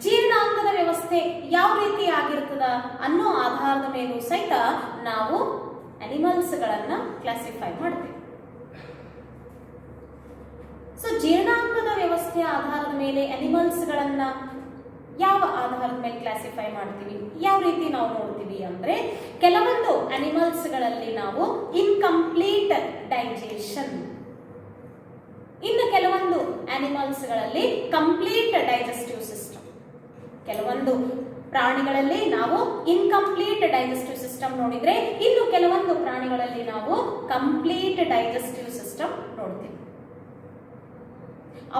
A: ಜೀರ್ಣಾಂಗದ ವ್ಯವಸ್ಥೆ ಯಾವ ರೀತಿ ಆಗಿರ್ತದ ಅನ್ನೋ ಆಧಾರದ ಮೇಲೂ ಸಹಿತ ನಾವು ಅನಿಮಲ್ಸ್ ಗಳನ್ನ ಕ್ಲಾಸಿಫೈ ಮಾಡ್ತೀವಿ. ಸೊ ಜೀರ್ಣಾಂಗದ ವ್ಯವಸ್ಥೆಯ ಆಧಾರದ ಮೇಲೆ ಅನಿಮಲ್ಸ್ ಗಳನ್ನ ಯಾವ ಆಧಾರದ ಮೇಲೆ ಕ್ಲಾಸಿಫೈ ಮಾಡ್ತೀವಿ, ಯಾವ ರೀತಿ ನಾವು ನೋಡ್ತೀವಿ ಅಂದ್ರೆ, ಕೆಲವೊಂದು ಅನಿಮಲ್ಸ್ ಗಳಲ್ಲಿ ನಾವು ಇನ್ಕಂಪ್ಲೀಟ್ ಡೈಜೆಷನ್, ಇನ್ನು ಕೆಲವೊಂದು ಅನಿಮಲ್ಸ್ ಗಳಲ್ಲಿ ಕಂಪ್ಲೀಟ್ ಡೈಜೆಸ್ಟಿವ್ ಸಿಸ್ಟಮ್. ಕೆಲವೊಂದು ಪ್ರಾಣಿಗಳಲ್ಲಿ ನಾವು ಇನ್ಕಂಪ್ಲೀಟ್ ಡೈಜೆಸ್ಟಿವ್ ಸಿಸ್ಟಮ್ ನೋಡಿದ್ರೆ, ಇನ್ನು ಕೆಲವೊಂದು ಪ್ರಾಣಿಗಳಲ್ಲಿ ನಾವು ಕಂಪ್ಲೀಟ್ ಡೈಜೆಸ್ಟಿವ್ ಸಿಸ್ಟಮ್ ನೋಡ್ತೀವಿ.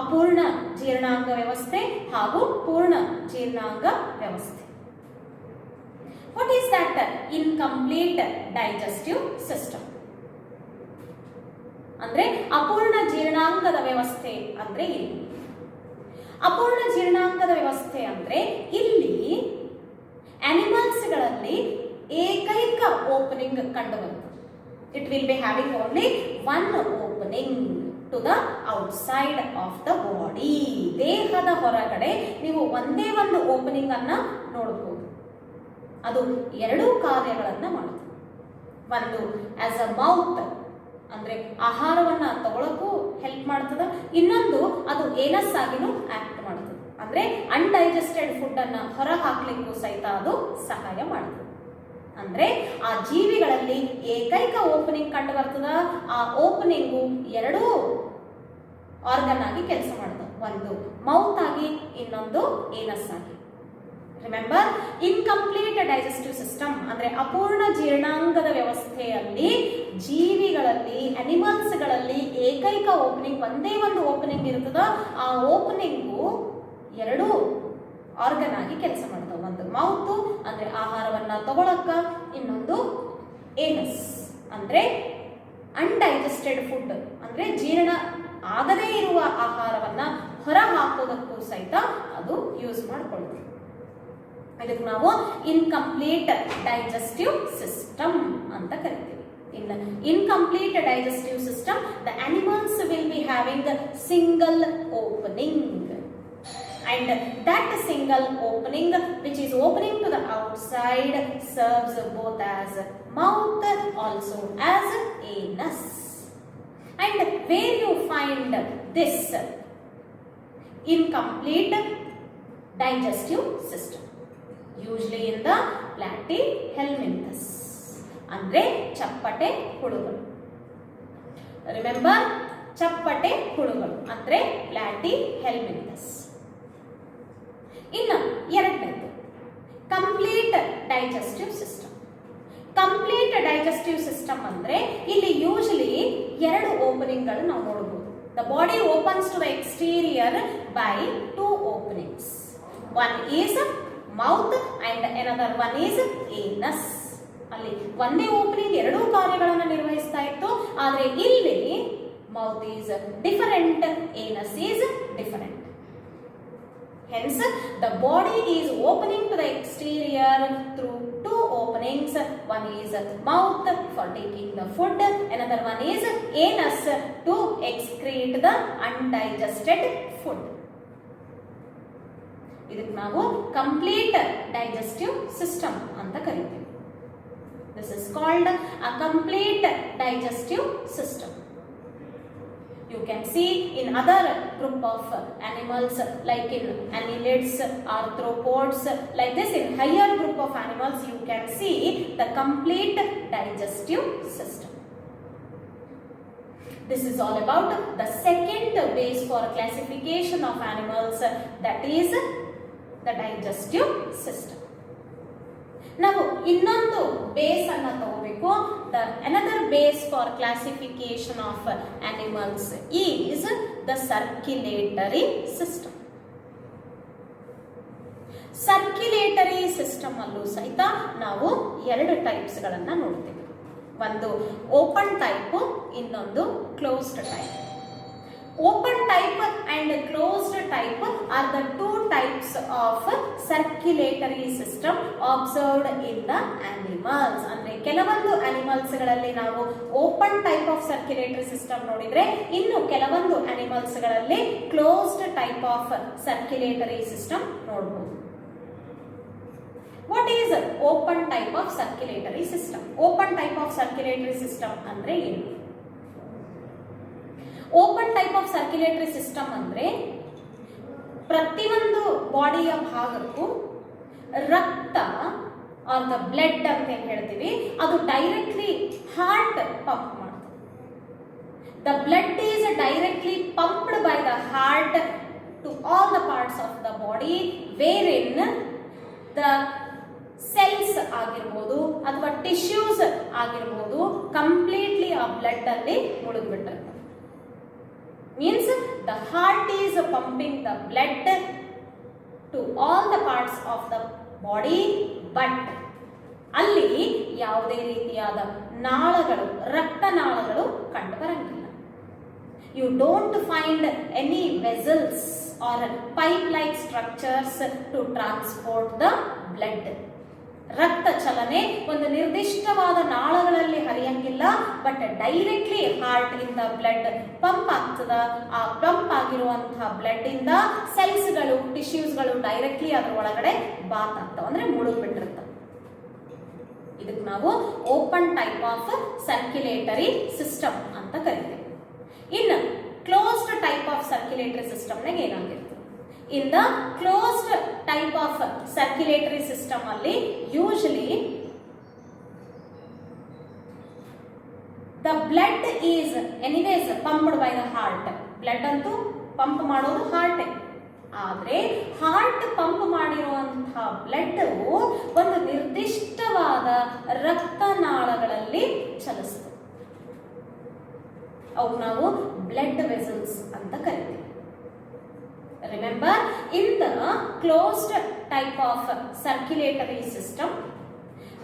A: ಅಪೂರ್ಣ ಜೀರ್ಣಾಂಗ ವ್ಯವಸ್ಥೆ ಹಾಗೂ ಪೂರ್ಣ ಜೀರ್ಣಾಂಗ ವ್ಯವಸ್ಥೆ. What is that incomplete digestive system? ಅಂದ್ರೆ ಅಪೂರ್ಣ ಜೀರ್ಣಾಂಗದ ವ್ಯವಸ್ಥೆ ಅಂದ್ರೆ ಏನು? ಅಪೂರ್ಣ ಜೀರ್ಣಾಂಗದ ವ್ಯವಸ್ಥೆ ಅಂದ್ರೆ ಇಲ್ಲಿ ಅನಿಮಲ್ಸ್ ಗಳಲ್ಲಿ ಏಕೈಕ ಓಪನಿಂಗ್ ಕಂಡು ಬರುತ್ತೆ. It will be having only one opening to the outside of the body. ದೇಹದ ಹೊರಗಡೆ ನೀವು ಒಂದೇ ಒಂದು ಓಪನಿಂಗ್ ಅನ್ನ ನೋಡಬಹುದು. ಅದು ಎರಡೂ ಕಾರ್ಯಗಳನ್ನ ಮಾಡುತ್ತೆ. ಒಂದು ಆಸ್ ಅ ಮೌತ್ ಅಂದ್ರೆ ಆಹಾರವನ್ನ ತಗೊಳಕ್ಕೂ ಹೆಲ್ಪ್ ಮಾಡ್ತದ, ಇನ್ನೊಂದು ಅದು ಏನಸ್ ಆಗಿನೂ ಆಕ್ಟ್ ಮಾಡ್ತದೆ. ಅಂದ್ರೆ ಅನ್ಡೈಜೆಸ್ಟೆಡ್ ಫುಡ್ ಅನ್ನ ಹೊರ ಹಾಕ್ಲಿಕ್ಕೂ ಸಹಿತ ಅದು ಸಹಾಯ ಮಾಡ್ತದೆ. ಅಂದ್ರೆ ಆ ಜೀವಿಗಳಲ್ಲಿ ಏಕೈಕ ಓಪನಿಂಗ್ ಕಂಡು ಬರ್ತದ. ಆ ಓಪನಿಂಗು ಎರಡೂ ಆರ್ಗನ್ ಆಗಿ ಕೆಲಸ ಮಾಡ್ತದೆ. ಒಂದು ಮೌತ್ ಆಗಿ, ಇನ್ನೊಂದು ಏನಸ್ ಆಗಿ. ರಿಮೆಂಬರ್, ಇನ್ಕಂಪ್ಲೀಟ್ ಡೈಜೆಸ್ಟಿವ್ ಸಿಸ್ಟಮ್ ಅಂದ್ರೆ ಅಪೂರ್ಣ ಜೀರ್ಣಾಂಗದ ವ್ಯವಸ್ಥೆಯಲ್ಲಿ ಜೀವಿಗಳಲ್ಲಿ ಅನಿಮಲ್ಸ್ ಗಳಲ್ಲಿ ಏಕೈಕ ಓಪನಿಂಗ್, ಒಂದೇ ಒಂದು ಓಪನಿಂಗ್ ಇರ್ತದ. ಆ ಓಪನಿಂಗು ಎರಡೂ ಆರ್ಗನ್ ಆಗಿ ಕೆಲಸ ಮಾಡ್ತಾವ. ಒಂದು ಮೌತ್ ಅಂದ್ರೆ ಆಹಾರವನ್ನ ತಗೊಳಕ್ಕ, ಇನ್ನೊಂದು ಏನಸ್ ಅಂದ್ರೆ ಅನ್ಡೈಜೆಸ್ಟೆಡ್ ಫುಡ್ ಅಂದ್ರೆ ಜೀರ್ಣ ಆಗದೇ ಇರುವ ಆಹಾರವನ್ನ ಹೊರ ಹಾಕೋದಕ್ಕೂ ಸಹಿತ ಅದು ಯೂಸ್ ಮಾಡ್ಕೊಳ್ತೀವಿ. ಇದಕ್ಕೆ ನಾವು ಇನ್ಕಂಪ್ಲೀಟ್ ಡೈಜೆಸ್ಟಿವ್ ಸಿಸ್ಟಮ್ ಅಂತ ಕರಿತೀವಿ. In incomplete digestive system, the animals will be having a single opening. And that single opening, which is opening to the outside, serves both as mouth also as anus. And where you find this incomplete digestive system? Usually in the platyhelminthes. ಅಂದ್ರೆ ಚಪ್ಪಟೆ ಹುಳುಗಳು. ರಿಮೆಂಬರ್, ಚಪ್ಪಟೆ ಹುಳುಗಳು ಅಂದ್ರೆ ಪ್ಲಾಟಿಹೆಲ್ಮಿಂಥಸ್. ಇನ್ನು ಎರಡನೇದು complete digestive system. Complete digestive system ಅಂದ್ರೆ ಇಲ್ಲಿ ಯೂಶಲಿ ಎರಡು ಓಪನಿಂಗ್ ಗಳು ನಾವು ನೋಡಬಹುದು. The body opens to the exterior by two openings. One is mouth and another one is anus. ಅಲ್ಲಿ ಒಂದೇ ಓಪನಿಂಗ್ ಎರಡೂ ಕಾರ್ಯಗಳನ್ನು ನಿರ್ವಹಿಸ್ತಾ ಇತ್ತು. ಆದ್ರೆ ಇಲ್ಲಿ mouth is different, anus is different. Hence, the body is opening to the exterior through two openings. One is mouth for taking the food, another one is anus to excrete the undigested food. ಇದಕ್ಕೆ ನಾವು ಕಂಪ್ಲೀಟ್ ಡೈಜೆಸ್ಟಿವ್ ಸಿಸ್ಟಮ್ ಅಂತ ಕರೀತೀವಿ. This is called a complete digestive system. You can see in other group of animals like in annelids, arthropods, like this. In higher group of animals you can see the complete digestive system. This is all about the second base for classification of animals, that is the digestive system. ನಾವು ಇನ್ನೊಂದು ಬೇಸ್ ಅನ್ನ ತಗೋಬೇಕು. The another base for classification of animals is the circulatory system. Circulatory system ಅಲ್ಲೂ ಸಹಿತ ನಾವು ಎರಡು ಟೈಪ್ಸ್ ಗಳನ್ನ ನೋಡ್ತೀವಿ. ಒಂದು ಓಪನ್ ಟೈಪ್, ಇನ್ನೊಂದು closed type. Open type and closed type are the two types of circulatory system observed in the animals. ಅಂದ್ರೆ ಕೆಲವೊಂದು ಅನಿಮಲ್ಸ್ ಗಳಲ್ಲಿ ನಾವು open type of circulatory system ನೋಡಿದ್ರೆ, ಇನ್ನು ಕೆಲವೊಂದು ಅನಿಮಲ್ಸ್ ಗಳಲ್ಲಿ closed type of circulatory system ನೋಡಬಹುದು. What is open type of circulatory system? Open type of circulatory system ಅಂದ್ರೆ ಏನು? Open type of circulatory system ಅಂದ್ರೆ ಪ್ರತಿಯೊಂದು ಬಾಡಿಯ ಭಾಗಕ್ಕೂ ರಕ್ತ ಆರ್ ದ ಬ್ಲಡ್ ಅಂತ ಏನ್ ಹೇಳ್ತೀವಿ, ಅದು ಡೈರೆಕ್ಟ್ಲಿ ಹಾರ್ಟ್ ಪಂಪ್ ಮಾಡುತ್ತೆ. The blood is directly pumped by the heart to all the parts of the body, where in the cells ಆಗಿರ್ಬೋದು ಅಥವಾ ಟಿಶ್ಯೂಸ್ ಆಗಿರ್ಬೋದು ಕಂಪ್ಲೀಟ್ಲಿ ಆ ಬ್ಲಡ್ ಅಲ್ಲಿ ಮುಳುಗ್ಬಿಟ್ಟಿರುತ್ತೆ. Means the heart is pumping the blood to all the parts of the body, but ಅಲ್ಲಿ ಯಾವುದೇ ರೀತಿಯಾದ ನಾಳಗಳು, ರಕ್ತನಾಳಗಳು ಕಂಡು ಬರಂಗಿಲ್ಲ. You don't find any vessels or pipe-like structures to transport the blood. ರಕ್ತ ಚಲನೆ ಒಂದು ನಿರ್ದಿಷ್ಟವಾದ ನಾಳಗಳಲ್ಲಿ ಹರಿಯಂಗಿಲ್ಲ, ಬಟ್ ಡೈರೆಕ್ಟ್ಲಿ ಹಾರ್ಟ್ ಇಂದ ಬ್ಲಡ್ ಪಂಪ್ ಆಗ್ತದ. ಆ ಪಂಪ್ ಆಗಿರುವಂತಹ ಬ್ಲಡ್ ಇಂದ ಸೆಲ್ಸ್ಗಳು, ಟಿಶ್ಯೂಸ್ಗಳು ಡೈರೆಕ್ಟ್ಲಿ ಅದ್ರ ಒಳಗಡೆ ಬಾತ್ ಆಗ್ತಾವ, ಅಂದ್ರೆ ಮುಳುಗ್ಬಿಟ್ಟಿರ್ತಾವ. ಇದಕ್ಕೆ ನಾವು open type of circulatory system ಅಂತ ಕರಿತೀವಿ. ಇನ್ನು ಕ್ಲೋಸ್ಡ್ ಟೈಪ್ ಆಫ್ ಸರ್ಕ್ಯುಲೇಟರಿ ಸಿಸ್ಟಮ್ನಾಗ ಏನಾಗಿರ್ತದೆ? In the closed type of circulatory system alli usually the blood is anyways pumped by the heart. Blood antu pump ಮಾಡೋದು ಹಾರ್ಟ್. ಆದ್ರೆ ಹಾರ್ಟ್ ಪಂಪ್ ಮಾಡಿರುವಂತಹ ಬ್ಲಡ್ ಒಂದು ನಿರ್ದಿಷ್ಟವಾದ ರಕ್ತನಾಳಗಳಲ್ಲಿ ಚಲಿಸ್ತದೆ. ಅವು ನಾವು ಬ್ಲಡ್ ವೆಸಲ್ಸ್ ಅಂತ ಕರಿತೀವಿ. Remember, in the closed type of circulatory system,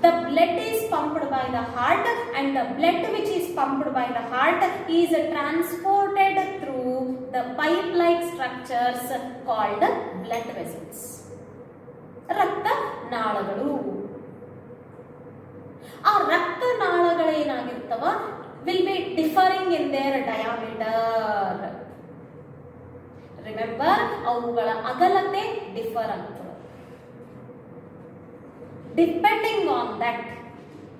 A: the blood is pumped by the heart, and the blood which is pumped by the heart is transported through the pipe-like structures called blood vessels. ರಕ್ತ ನಾಳಗಳು. ಆ ರಕ್ತ ನಾಳಗಳೇನಾಗಿರ್ತವ, will be differing in their diameter. Remember, ಅವುಗಳ ಅಗಲತೆ ಡಿಫರ್ ಆಗ್ತದೆ. Depending on that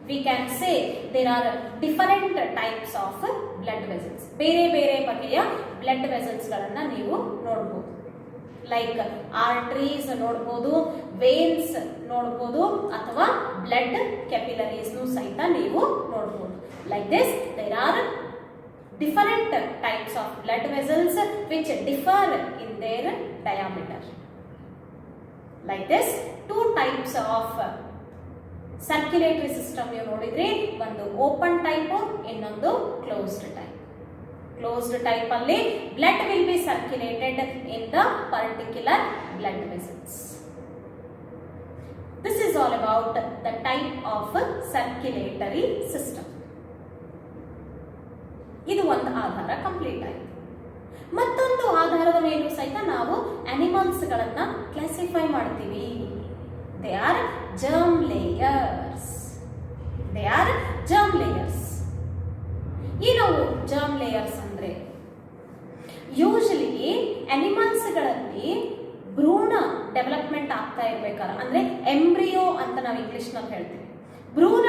A: we can say there are different types of blood vessels. ಬೇರೆ ಬೇರೆ ಬಗೆಯ ಬ್ಲಡ್ ವೆಸಲ್ಸ್ ಗಳನ್ನ ನೀವು ನೋಡಬಹುದು. ಲೈಕ್ ಆರ್ಟರೀಸ್ ನೋಡಬಹುದು, ವೇನ್ಸ್ ನೋಡಬಹುದು, ಅಥವಾ ಬ್ಲಡ್ ಕ್ಯಾಪಿಲರೀಸ್ ಸಹಿತ ನೀವು ನೋಡಬಹುದು. Like this there are different types of blood vessels which differ in their diameter. Like this, two types of circulatory system you nodidre, ಒಂದು open type, ಇನ್ನೊಂದು closed type. Closed type alli blood will be circulated in the particular blood vessels. This is all about the type of circulatory system. ಇದು ಒಂದು ಆಧಾರ ಕಂಪ್ಲೀಟ್ ಆಯಿತು. ಮತ್ತೊಂದು ಆಧಾರದ ಮೇಲೂ ಸಹಿತ ನಾವು ಅನಿಮಲ್ಸ್ ಗಳನ್ನ ಕ್ಲಾಸಿಫೈ ಮಾಡ್ತೀವಿ. They are germ layers. They are germ layers. ಏನು ಜರ್ಮ್ ಲೇಯರ್ಸ್ ಅಂದ್ರೆ, ಯೂಶಲಿ ಅನಿಮಲ್ಸ್ ಗಳಲ್ಲಿ ಭ್ರೂಣ ಡೆವಲಪ್ಮೆಂಟ್ ಆಗ್ತಾ ಇರ್ಬೇಕಾದ್ರೆ, ಅಂದ್ರೆ ಎಂಬ್ರಿಯೋ ಅಂತ ನಾವು ಇಂಗ್ಲಿಷ್ ನಲ್ಲಿ ಹೇಳ್ತೀವಿ. ಭ್ರೂಣ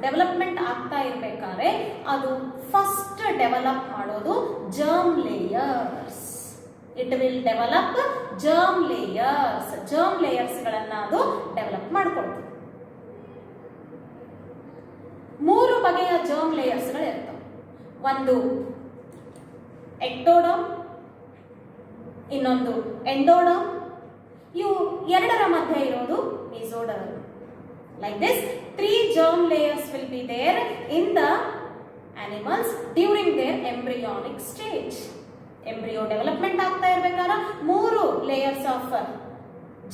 A: ಡೆವಲಪ್ಮೆಂಟ್ ಆಗ್ತಾ ಇರ್ಬೇಕಾದ್ರೆ ಅದು ಫಸ್ಟ್ ಡೆವಲಪ್ ಮಾಡೋದು germ layers. It will develop germ layers. Germ layers ಗಳನ್ನ ಅದು ಡೆವಲಪ್ ಮಾಡ್ಕೊಳ್ತದೆ. 3 ಬಗೆಯ ಜರ್ಮ್ ಲೇಯರ್ಸ್ ಗಳು ಇರ್ತವೆ. ಒಂದು ಎಕ್ಟೋಡರ್ಮ್, ಇನ್ನೊಂದು ಎಂಡೋಡರ್ಮ್. ಇವು ಎರಡರ ಮಧ್ಯೆ ಇರೋದು ಮೆಸೋಡರ್ಮ್. Like this, 3 germ layers will be there in the animals during their embryonic stage. Embryo development ಆಗ್ತಾ ಇರಬೇಕಾದ್ರೆ 3 layers of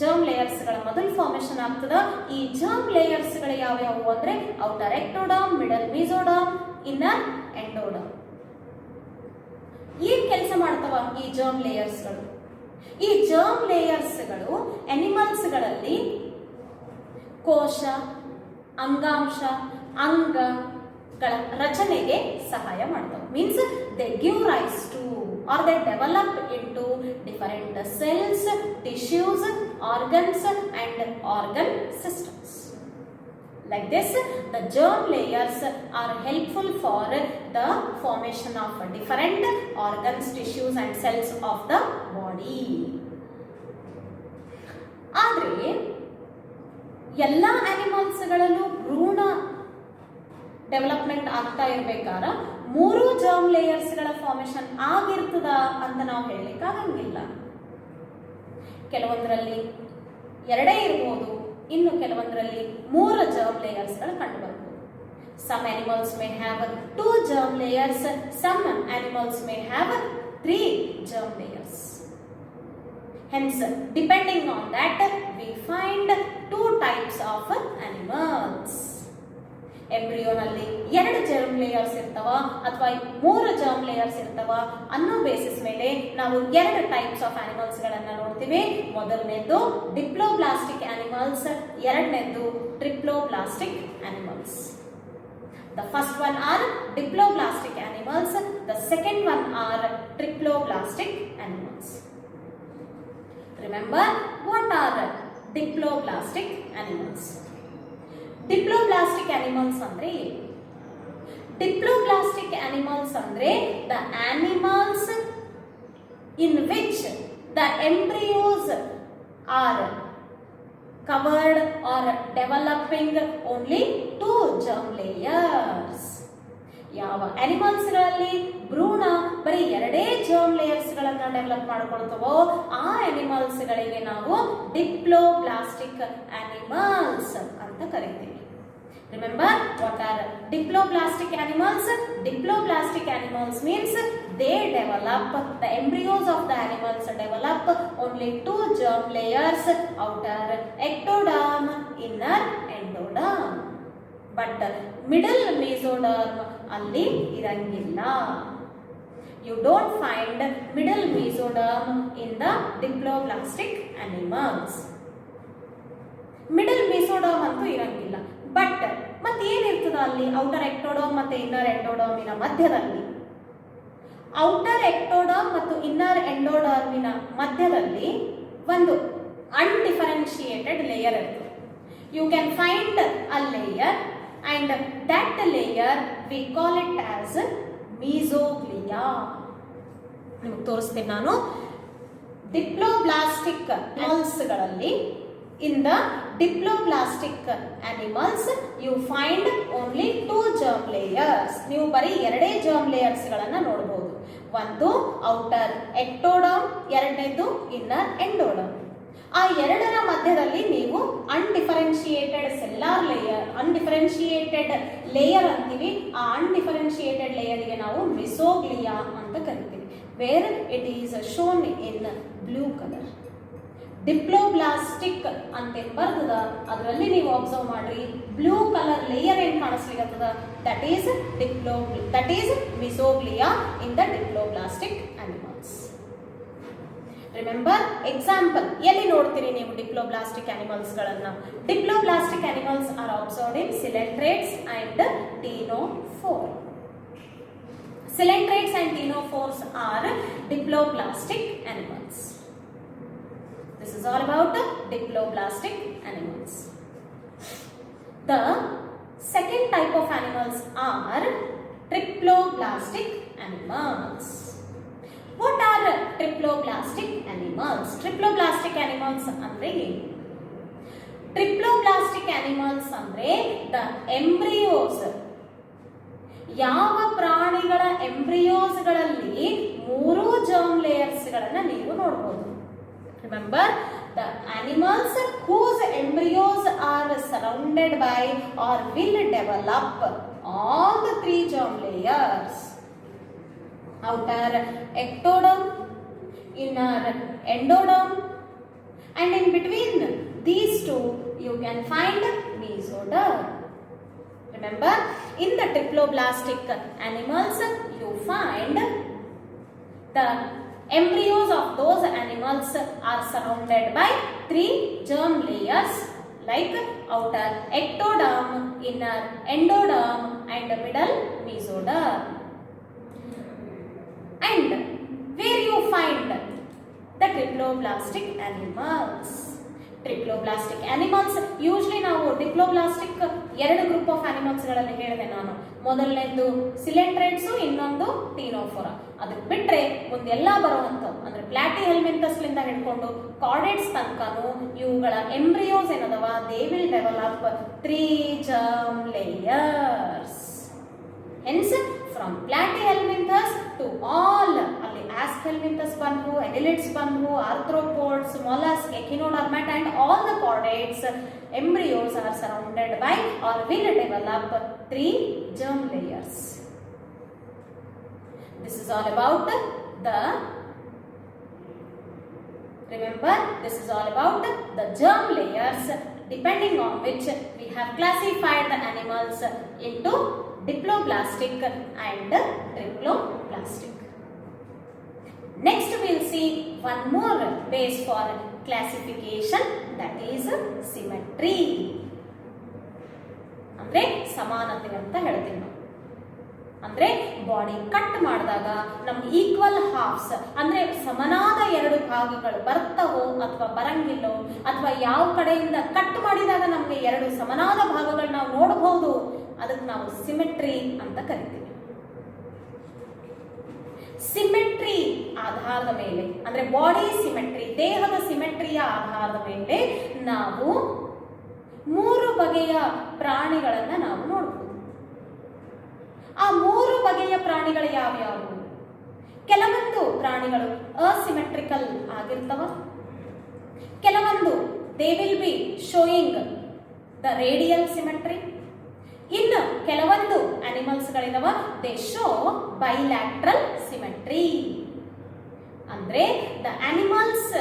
A: germ layers ಗಳ ಮೊದಲು ಫಾರ್ಮೇಶನ್ ಆಗ್ತದ. ಈ germ layers ಗಳು ಯಾವ್ಯಾವು ಅಂದ್ರೆ outer ectoderm, middle mesoderm, inner endoderm. ಏನ್ ಕೆಲಸ ಮಾಡ್ತವ ಈ germ layers ಗಳು? ಈ germ layers ಗಳು ಅನಿಮಲ್ಸ್ ಗಳಲ್ಲಿ ಕೋಶ, ಅಂಗಾಂಶ, ಅಂಗಗಳ ರಚನೆಗೆ ಸಹಾಯ ಮಾಡ್ತವೆ. Means they give rise to or they develop into different cells, tissues, organs and organ systems. Like this, the germ layers are helpful for the formation of different organs, tissues and cells of the body. ಆದರೆ ಎಲ್ಲ ಅನಿಮಲ್ಸ್ ಗಳಲ್ಲೂ ಭ್ರೂಣ ಡೆವಲಪ್ಮೆಂಟ್ ಆಗ್ತಾ ಇರಬೇಕಾದ್ರೆ 3 germ layers ಗಳ ಫಾರ್ಮೇಶನ್ ಆಗಿರ್ತದ ಅಂತ ನಾವು ಹೇಳಲಿಕ್ಕೆ ಆಗಂಗಿಲ್ಲ. ಕೆಲವೊಂದರಲ್ಲಿ 2 ಇರಬಹುದು, ಇನ್ನು ಕೆಲವೊಂದರಲ್ಲಿ 3 germ layers ಗಳು ಕಂಡು ಬರಬಹುದು. Some animals may have 2 germ layers, some animals may have 3 germ layers. Hence, depending on that, we find 2 types of animals. ಎಂಬ್ರಿಯೋನಲ್ಲಿ 2 germ layers ಇರ್ತವ ಅಥವಾ 3 germ layers ಇರ್ತವ ಅನ್ನೋ ಬೇಸಿಸ್ ಮೇಲೆ ನಾವು 2 ಟೈಪ್ಸ್ ಆಫ್ ಅನಿಮಲ್ಸ್ ಗಳನ್ನ ನೋಡ್ತೀವಿ. ಮೊದಲನೇದು ಡಿಪ್ಲೋಬ್ಲಾಸ್ಟಿಕ್ ಅನಿಮಲ್ಸ್, ಎರಡನೇದು triploblastic animals. The first one are diploblastic animals, the second one are triploblastic animals. Remember, what are diploblastic animals? Diploblastic animals andre ಏನು? Diploblastic animals andre the animals in which the embryos are covered or developing only 2 germ layers. ಯಾವ ಅನಿಮಲ್ಸ್ ಗಳಲ್ಲಿ ಭ್ರೂಣ ಬರೀ 2 germ layers ಗಳನ್ನ ಡೆವಲಪ್ ಮಾಡ್ಕೊಳ್ತವೋ ಆ ಅನಿಮಲ್ಸ್ ಗಳಿಗೆ ನಾವು ಡಿಪ್ಲೋಬ್ಲಾಸ್ಟಿಕ್ ಅನಿಮಲ್ಸ್ ಅಂತ ಕರೀತೀವಿ. Remember, what are diploblastic animals? Diploblastic animals means they develop, the embryos of the animals develop only 2 germ layers, outer ectoderm, inner endoderm. But middle mesoderm alli irangilla. You don't find middle mesoderm in the diploblastic animals. Middle mesoderm ಅಂತೂ ಇರಂಗಿಲ್ಲ. ಬಟ್ ಮತ್ತೆ ಏನಿರ್ತದ ಅಲ್ಲಿ ಔಟರ್ ಎಕ್ಟೋಡರ್ಮ್ ಮತ್ತೆ ಇನ್ನರ್ ಎಂಡೋಡರ್ಮಿನ ಮಧ್ಯದಲ್ಲಿ? ಔಟರ್ ಎಕ್ಟೋಡರ್ಮ್ ಮತ್ತು ಇನ್ನರ್ ಎಂಡೋಡರ್ಮಿನ ಮಧ್ಯದಲ್ಲಿ ಒಂದು ಅನ್ಡಿಫರೆನ್ಶಿಯೇಟೆಡ್ ಲೇಯರ್ ಇರ್ತದೆ. You can find a layer and that layer we call it as mesoglea. ನಿಮಗೆ ತೋರಿಸ್ತೀನಿ ನಾನು. ಡಿಪ್ಲೋಬ್ಲಾಸ್ಟಿಕ್ ಅನಿಮಲ್ಸ್ಗಳಲ್ಲಿ in the diploblastic animals you find only 2 germ layers. ನೀವು ಬರೀ 2 germ layers ಗಳನ್ನ ನೋಡಬಹುದು. ಒಂದು ಔಟರ್ ಎಕ್ಟೋಡರ್ಮ್, ಎರಡನೇದು ಇನ್ನರ್ ಎಂಡೋಡರ್ಮ್. ಆ ಎರಡರ ಮಧ್ಯದಲ್ಲಿ ನೀವು ಅನ್ಡಿಫರೆನ್ಶಿಯೇಟೆಡ್ ಸೆಲ್ಲಾರ್ ಲೇಯರ್, ಅನ್ಡಿಫರೆನ್ಶಿಯೇಟೆಡ್ ಲೇಯರ್ ಅಂತೀವಿ. ಆ ಅನ್ಡಿಫರೆನ್ಶಿಯೇಟೆಡ್ ಲೇಯರ್ಗೆ ನಾವು ಮೆಸೋಗ್ಲಿಯಾ ಅಂತ ಕರಿತೀವಿ. Where it is shown in blue colour. Diploblastic ಅಂತ ಬರ್ತದ, ಅದರಲ್ಲಿ ನೀವು ಅಬ್ಸರ್ವ್ ಮಾಡ್ರಿ, ಬ್ಲೂ ಕಲರ್ ಲೇಯರ್ ಏನ್ ಕಾಣಿಸ್ಲಿಕ್ಕತ್ತದ, that is mesoglea in the diploblastic animals. Remember, example ಎಲ್ಲಿ ನೋಡ್ತೀರಿ ನೀವು ಡಿಪ್ಲೋಬ್ಲಾಸ್ಟಿಕ್ ಅನಿಮಲ್ಸ್ ಗಳನ್ನ? Diploblastic animals are observed in coelenterates and ctenophore. Coelentrates and ctenophores are diploblastic animals. This is all about the diploblastic animals. The second type of animals are triploblastic animals. What are triploblastic animals? Triploblastic animals andre ಏನು? Triploblastic animals andre the embryos. ಯಾವ ಪ್ರಾಣಿಗಳ ಎಂಬ್ರಿಯೋಸ್ಗಳಲ್ಲಿ 3 germ layers ಗಳನ್ನ ನೀವು ನೋಡಬಹುದು. Remember, the animals whose embryos are surrounded by or will develop all the three germ layers: outer ectoderm, inner endoderm, and in between these two you can find mesoderm. Remember, in the triploblastic animals you find the embryos of those animals are surrounded by three germ layers like outer ectoderm, inner endoderm, and middle mesoderm. And where you find the triploblastic animals? Triploblastic animals usually ನಾವು ಡಿಪ್ಲೋಬ್ಲಾಸ್ಟಿಕ್ ಎರಡು ಗ್ರೂಪ್ ಆಫ್ ಅನಿಮಲ್ಸ್ ಗಳಲ್ಲಿ ಹೇಳಿದೆ ನಾನು. ಮೊದಲನೇದು ಸಿಲೆಂಟ್ರೇಟ್ಸ್, ಇನ್ನೊಂದು ಟೀನೋಫೋರಾ. ಅದಕ್ಕೆ ಬಿಟ್ರೆ ಮುಂದೆಲ್ಲ ಬರುವಂಥವು ಅಂದ್ರೆ ಪ್ಲಾಟಿ ಹೆಲ್ಮಿಂಥಸ್ ಲಿಂದ ಹಿಡ್ಕೊಂಡು ಕಾರ್ಡೇಟ್ಸ್ ತನಕನು ಇವುಗಳ ಎಂಬ್ರಿಯೋಸ್ ಏನದವ, they will develop 3 germ layers. Hence from platyhelminthes to all ಅಲ್ಲಿ aschelminthes ಬಂದು, annelids ಬಂದು, arthropods, mollusks, echinodermata and all the chordates embryos are surrounded by or will develop 3 germ layers. This is all about the remember this is all about the germ layers, depending on which we have classified the animals into diploblastic and triploblastic. Next we will see one more base for classification, that is symmetry. ಅಂದ್ರೆ ಸಮಾನತೆ ಅಂತ ಹೇಳ್ತೀವಿ ನಾವು. ಅಂದ್ರೆ ಬಾಡಿ ಕಟ್ ಮಾಡಿದಾಗ ನಮ್ಮ ಈಕ್ವಲ್ ಹಾಫ್ಸ್ ಅಂದ್ರೆ ಸಮನಾದ ಎರಡು ಭಾಗಗಳು ಬರ್ತವೋ ಅಥವಾ ಬರಂಗಿಲ್ಲೋ, ಅಥವಾ ಯಾವ ಕಡೆಯಿಂದ ಕಟ್ ಮಾಡಿದಾಗ ನಮಗೆ ಎರಡು ಸಮನಾದ ಭಾಗಗಳು ನಾವು ನೋಡಬಹುದು, ಅದಕ್ಕೆ ನಾವು ಸಿಮೆಟ್ರಿ ಅಂತ ಕರಿತೀವಿ. ಸಿಮೆಟ್ರಿ ಆಧಾರದ ಮೇಲೆ ಅಂದ್ರೆ ಬಾಡಿ ಸಿಮೆಟ್ರಿ, ದೇಹದ ಸಿಮೆಟ್ರಿಯ ಆಧಾರದ ಮೇಲೆ ನಾವು 3 ಬಗೆಯ ಪ್ರಾಣಿಗಳನ್ನ ನಾವು ನೋಡಬಹುದು. ಆ 3 ಬಗೆಯ ಪ್ರಾಣಿಗಳು ಯಾವ್ಯಾವು? ಕೆಲವೊಂದು ಪ್ರಾಣಿಗಳು ಅಸಿಮೆಟ್ರಿಕಲ್ ಆಗಿರ್ತವ, ಕೆಲವೊಂದು they will be showing the radial symmetry. ಇನ್ನು ಕೆಲವೊಂದು ಅನಿಮಲ್ಸ್ ಗಳಿದಾವ, ದೇ ಶೋ ಬೈಲ್ಯಾಟ್ರಲ್ ಸಿಮೆಟ್ರಿ. ಅಂದ್ರೆ ದ ಅನಿಮಲ್ಸ್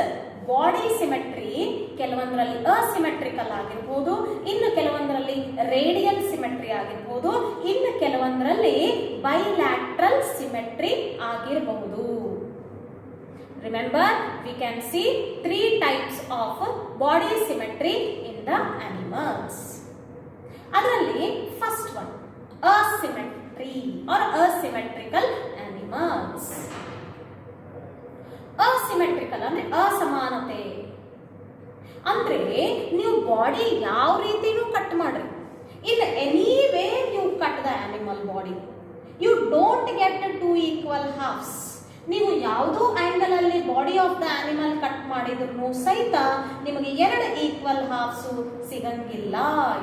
A: ಬಾಡಿ ಸಿಮೆಟ್ರಿ ಕೆಲವೊಂದರಲ್ಲಿ ಅಸಿಮೆಟ್ರಿಕಲ್ ಆಗಿರ್ಬೋದು, ಇನ್ನು ಕೆಲವೊಂದರಲ್ಲಿ ರೇಡಿಯಲ್ ಸಿಮೆಟ್ರಿ ಆಗಿರ್ಬೋದು, ಇನ್ನು ಕೆಲವೊಂದರಲ್ಲಿ ಬೈಲ್ಯಾಟ್ರಲ್ ಸಿಮೆಟ್ರಿ ಆಗಿರಬಹುದು. Remember, we can see 3 types of body symmetry in the animals. ಅದರಲ್ಲಿ first one asymmetry or asymmetrical animals. Asymmetrical ಅಂದ್ರೆ ಅಸಮಾನತೆ. ಅಂದ್ರೆ ನೀವು ಬಾಡಿ ಯಾವ ರೀತಿನೂ ಕಟ್ ಮಾಡ್ರಿ, in any way you cut the animal body, you don't get 2 equal halves. ನೀವು ಯಾವುದೋ ಆಂಗಲ್ ಅಲ್ಲಿ body of the animal cut ಮಾಡಿದ್ರು ಸಹಿತ ನಿಮಗೆ 2 equal halves ಸಿಗಂಗಿಲ್ಲ.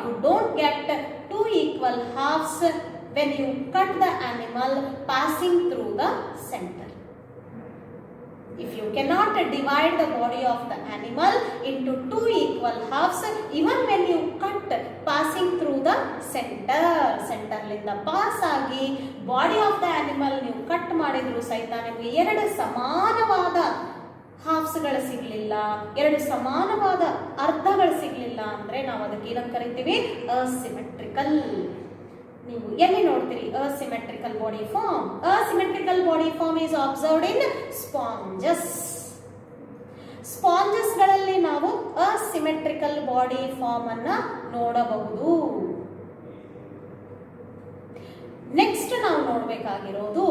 A: You don't get 2 equal halves when you cut the animal passing through the center. If you cannot divide the body of the animal into 2 equal halves, even when you cut passing through the center ಲಿಂದ ಪಾಸ್ ಆಗಿ ಬಾಡಿ ಆಫ್ ದ ಅನಿಮಲ್ ನೀವು ಕಟ್ ಮಾಡಿದ್ರು ಸಹಿತ ನಿಮಗೆ 2 ಸಮಾನವಾದ ಹಾಫ್ಸ್ಗಳು ಸಿಗಲಿಲ್ಲ, 2 ಸಮಾನವಾದ ಅರ್ಧಗಳು ಸಿಗಲಿಲ್ಲ ಅಂದ್ರೆ ನಾವು ಅದಕ್ಕೆ ಏನಂತ ಕರಿತೀವಿ? ಅಸಿಮೆಟ್ರಿಕಲ್. ನೀವು ಎಲ್ಲಿ ನೋಡ್ತೀರಿ asymmetrical body form? Asymmetrical body form is observed in sponges. Sponges ಗಳಲ್ಲಿ ನಾವು ಅಸಿಮೆಟ್ರಿಕಲ್ ಬಾಡಿ ಫಾರ್ಮ್ ಅನ್ನ ನೋಡಬಹುದು. ನೆಕ್ಸ್ಟ್ ನಾವು ನೋಡಬೇಕಾಗಿರೋದು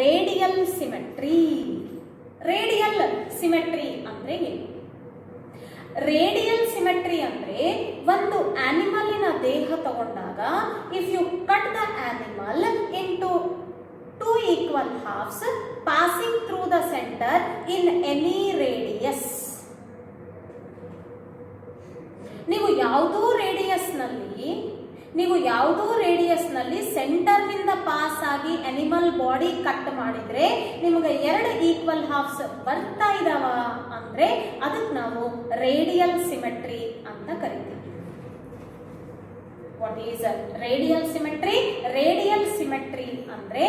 A: ರೇಡಿಯಲ್ ಸಿಮೆಟ್ರಿ. ರೇಡಿಯಲ್ ಸಿಮೆಟ್ರಿ ಅಂದ್ರೆ ಏನು? ರೇಡಿಯಲ್ ಸಿಮೆಟ್ರಿ ಅಂದ್ರೆ ಒಂದು ಆನಿಮಲಿನ ದೇಹ ತಗೊಂಡಾಗ if you cut the animal into 2 equal halves passing through the centre in any radius. ನೀವು ಯಾವುದೋ ರೇಡಿಯಸ್ ನಲ್ಲಿ ನೀವು ಯಾವುದೋ ರೇಡಿಯಸ್ ನಲ್ಲಿ ಸೆಂಟರ್ ನಿಂದ ಪಾಸ್ ಆಗಿ ಅನಿಮಲ್ ಬಾಡಿ ಕಟ್ ಮಾಡಿದ್ರೆ ನಿಮಗೆ 2 ಈಕ್ವಲ್ ಹಾಫ್ಸ್ ಬರ್ತಾ ಇದಾವ ಅಂದ್ರೆ ಅದಕ್ಕೆ ನಾವು ರೇಡಿಯಲ್ ಸಿಮೆಟ್ರಿ ಅಂತ ಕರಿತೀವಿ. What is radial symmetry? Radial symmetry ಅಂದ್ರೆ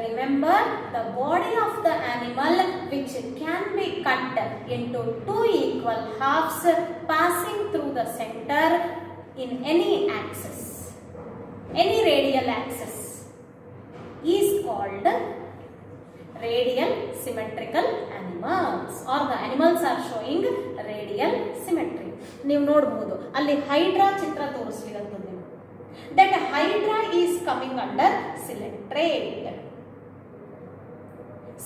A: remember the body of the animal which can be cut into 2 equal halves passing through the centre in any axis, any radial axis is called radial symmetrical animals, or the animals are showing radial symmetry. ನೀವು ನೋಡಬಹುದು ಅಲ್ಲಿ ಹೈಡ್ರಾ ಚಿತ್ರ ತೋರಿಸಲಿಕ್ಕೆ ನೀವು that hydra is coming under coelenterate.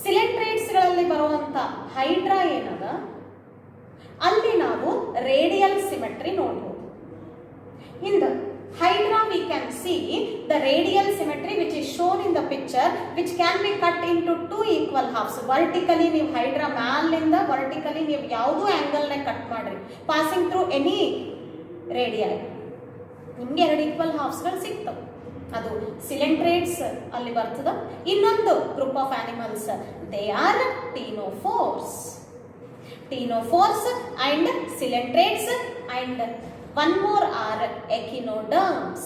A: coelentrates ಗಳಲ್ಲಿ ಬರುವಂತ ಹೈಡ್ರಾ ಏನದ ಅಲ್ಲಿ ನಾವು ರೇಡಿಯಲ್ ಸಿಮೆಟ್ರಿ ನೋಡಬಹುದು. In the hydra we can see the radial symmetry which is shown in the picture, which can be cut into 2 equal halves. Vertically ನೀವು hydra ಮ್ಯಾಲಿಂದ vertically ನೀವು ಯಾವುದು ಆಂಗಲ್ ನ ಕಟ್ ಮಾಡ್ರಿ passing through any radii ನಿಮಗೆ 2 equal halves ಗಳು ಸಿಗ್ತವೆ. ಅದು coelentrates ಅಲ್ಲಿ ಬರ್ತದ. ಇನ್ನೊಂದು group of animals they are ctenophores. ctenophores and coelentrates and one more are echinoderms.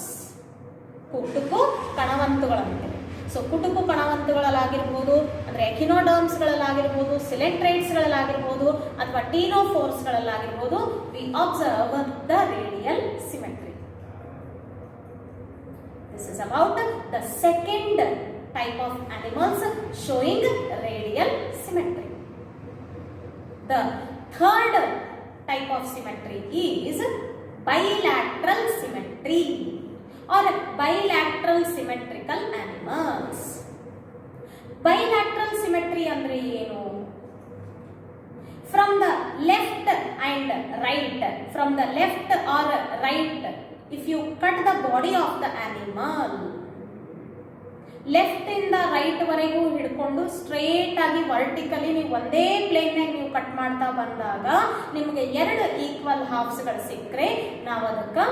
A: ಕುಟುಕು ಕಣವಂತುಗಳಂತೆ. ಸೊ ಕುಟುಕು ಕಣವಂತುಗಳಲ್ಲಾಗಿರ್ಬೋದು ಅಂದ್ರೆ ಎಕಿನೋಡರ್ಮ್ಸ್ ಗಳಲ್ಲಾಗಿರ್ಬೋದು, ಸಿಲೆಂಟ್ರೈಟ್ಸ್ ಗಳಲ್ಲಾಗಿರ್ಬೋದು ಅಥವಾ ಟೀನೋಫೋರ್ಸ್ ಗಳಲ್ಲಾಗಿರ್ಬೋದು, we observe the radial symmetry. This is about the second type of animals showing radial symmetry. The third type of symmetry is bilateral symmetry or bilateral symmetrical animals. bilateral symmetry ಅಂದ್ರೆ ಏನು? from the left and right, from the left or right, if you cut the body of the animal, left ಇಂದ ರೈಟ್ ವರೆಗೂ ಹಿಡ್ಕೊಂಡು ಸ್ಟ್ರೇಟ್ ಆಗಿ ವರ್ಟಿಕಲಿ ನೀವು ಒಂದೇ ಪ್ಲೇನ್ ನಾಗ ನೀವು ಕಟ್ ಮಾಡ್ತಾ ಬಂದಾಗ ನಿಮಗೆ 2 ಈಕ್ವಲ್ ಹಾಫ್ಸ್ ಗಳು ಸಿಕ್ಕರೆ ನಾವು ಅದಕ್ಕೆ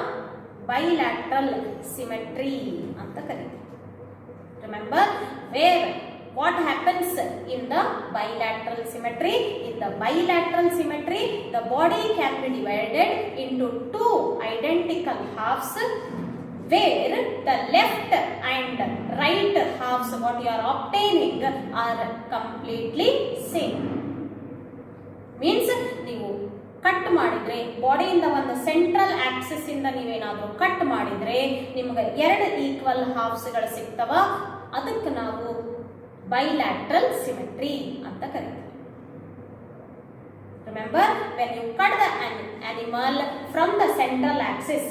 A: ಬೈಲ್ಯಾಟ್ರಲ್ ಸಿಮೆಟ್ರಿ ಅಂತ ಕರಿತೀವಿ. Remember where what happens in the bilateral symmetry? In the bilateral symmetry the body can be divided into 2 identical halves where the left and right halves what you are obtaining are completely same. Means ನೀವು ಕಟ್ ಮಾಡಿದ್ರೆ ಬಾಡಿಯಿಂದ ಒಂದು ಸೆಂಟ್ರಲ್ ಆಕ್ಸಿಸ್ ಇಂದ ನೀವೇನಾದ್ರೂ ಕಟ್ ಮಾಡಿದ್ರೆ ನಿಮಗೆ 2 ಈಕ್ವಲ್ ಹಾಫ್ಸ್ ಗಳು ಸಿಗ್ತವ. ಅದಕ್ಕೆ ನಾವು ಬೈಲ್ಯಾಟ್ರಲ್ ಸಿಮೆಟ್ರಿ ಅಂತ ಕರೀತೀವಿ. Remember, when you cut the animal from the central axis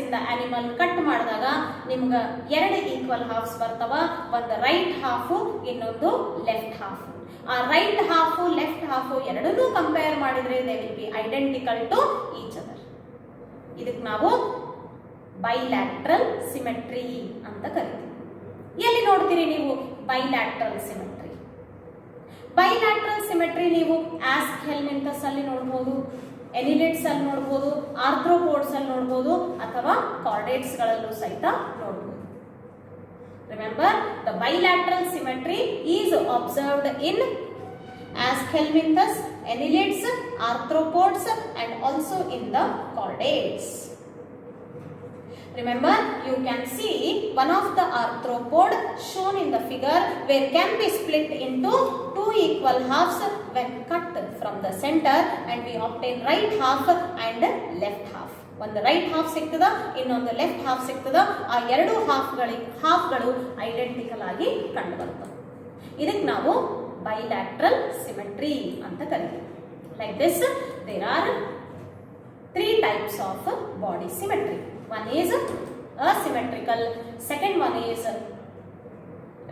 A: in the animal cut ಮಾಡಿದಾಗ ನಿಮಗೆ 2 ಈಕ್ವಲ್ ಹಾಫ್ಸ್ ಬರ್ತವ. ಒಂದು ರೈಟ್ ಹಾಫ್, ಇನ್ನೊಂದು ಲೆಫ್ಟ್ ಹಾಫ್. ಆ ರೈಟ್ ಹಾಫ್ ಲೆಫ್ಟ್ ಹಾಫ್ ಎರಡನ್ನೂ ಕಂಪೇರ್ ಮಾಡಿದ್ರೆ they will be identical to each other. ಇದಕ್ಕೆ ನಾವು ಬೈಲ್ಯಾಟ್ರಲ್ ಸಿಮೆಟ್ರಿ ಅಂತ ಕರಿತೀವಿ. ಎಲ್ಲಿ ನೋಡ್ತೀರಿ ನೀವು ಬೈಲ್ಯಾಟ್ರಲ್ ಸಿಮೆಟ್ರಿ? ಬೈಲ್ಯಾಟ್ರಲ್ ಸಿಮೆಟ್ರಿ ನೀವು ಆಸ್ಕೆಲ್ಮಿಂಥಸ್ ಅಲ್ಲಿ ನೋಡಬಹುದು, ಎನಿಲಿಡ್ಸ್ ಅಲ್ಲಿ ನೋಡಬಹುದು, ಆರ್ಥ್ರೋಪೋಡ್ಸ್ ಅಲ್ಲಿ ನೋಡಬಹುದು ಅಥವಾ ಕಾರ್ಡೇಟ್ಸ್ ಗಳಲ್ಲೂ ಸಹಿತ ನೋಡಬಹುದು. Remember the bilateral symmetry is observed in aschelminthes, annelids, arthropods and also in the chordates. Remember, you can see one of the arthropod shown in the figure where can be split into 2 equal halves when cut from the center and we obtain right half and left half. ಒಂದು ರೈಟ್ ಹಾಫ್ ಸಿಗ್ತದ, ಇನ್ನೊಂದು ಲೆಫ್ಟ್ ಹಾಫ್ ಸಿಗ್ತದ. ಆ 2 ಹಾಫ್ಗಳು ಐಡೆಂಟಿಕಲ್ ಆಗಿ ಕಂಡು ಬರ್ತವೆ. ಇದಕ್ಕೆ ನಾವು ಬೈಲ್ಯಾಟ್ರಲ್ ಸಿಮೆಟ್ರಿ ಅಂತ ಕರಿತೀವಿ. Like this there are 3 types of body symmetry. One is asymmetrical, second one is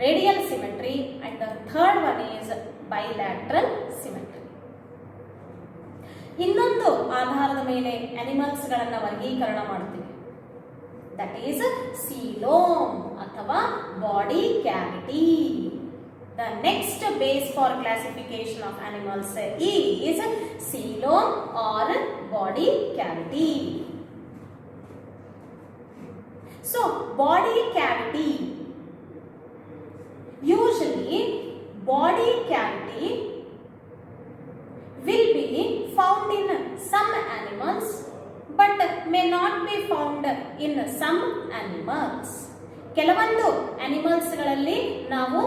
A: radial symmetry and the third one is bilateral symmetry. ಇನ್ನೊಂದು ಆಧಾರದ ಮೇಲೆ ಅನಿಮಲ್ಸ್ ಗಳನ್ನ ವರ್ಗೀಕರಣ ಮಾಡ್ತೀವಿ. ದಟ್ ಈಸ್ ಸೀಲೋಮ್ ಅಥವಾ body cavity. The next base for classification of animals is coelom or body cavity. So body cavity, usually body cavity will be found in some animals but may not be found in some animals. ಕೆಲವೊಂದು ಅನಿಮಲ್ಸ್ಗಳಲ್ಲಿ ನಾವು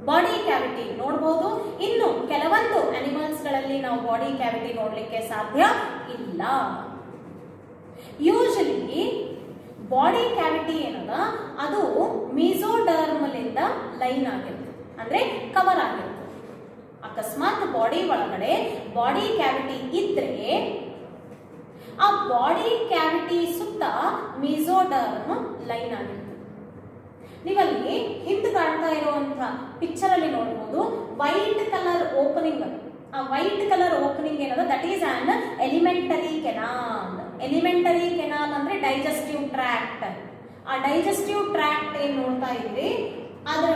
A: ಬಾಡಿ ಕ್ಯಾವಿಟಿ ನೋಡಬಹುದು, ಇನ್ನು ಕೆಲವೊಂದು ಅನಿಮಲ್ಸ್ಗಳಲ್ಲಿ ನಾವು ಬಾಡಿ ಕ್ಯಾವಿಟಿ ನೋಡಲಿಕ್ಕೆ ಸಾಧ್ಯ ಇಲ್ಲ. ಯೂಶಲಿ ಬಾಡಿ ಕ್ಯಾವಿಟಿ ಏನದ ಅದು ಮೀಸೋಡರ್ಮಲಿಂದ ಲೈನ್ ಆಗಿರ್ತದೆ, ಅಂದ್ರೆ ಕವರ್ ಆಗಿರ್ತದೆ. ಅಕಸ್ಮಾತ್ ಬಾಡಿ ಒಳಗಡೆ ಬಾಡಿ ಕ್ಯಾವಿಟಿ ಇದ್ರೆ ಆ ಬಾಡಿ ಕ್ಯಾವಿಟಿ ಸುತ್ತ ಮೀಸೋಡರ್ಮ್ ಲೈನ್ ಆಗಿರ್ತದೆ. ನೀವಲ್ಲಿ ಹಿಂದೆ ಕಾಣ್ತಾ ಇರುವಂತಹ ಪಿಕ್ಚರ್ ಅಲ್ಲಿ ನೋಡಬಹುದು ವೈಟ್ ಕಲರ್ ಓಪನಿಂಗ್. ಆ ವೈಟ್ ಕಲರ್ ಓಪನಿಂಗ್ ಏನದ that is on elementary canal. Elementary canal ಅಂದ್ರೆ ಡೈಜೆಸ್ಟಿವ್ ಟ್ರ್ಯಾಕ್ಟ್. ಆ ಡೈಜೆಸ್ಟಿವ್ ಟ್ರ್ಯಾಕ್ಟ್ ಏನ್ ನೋಡ್ತಾ ಇದ್ರಿ, ಅದ್ರ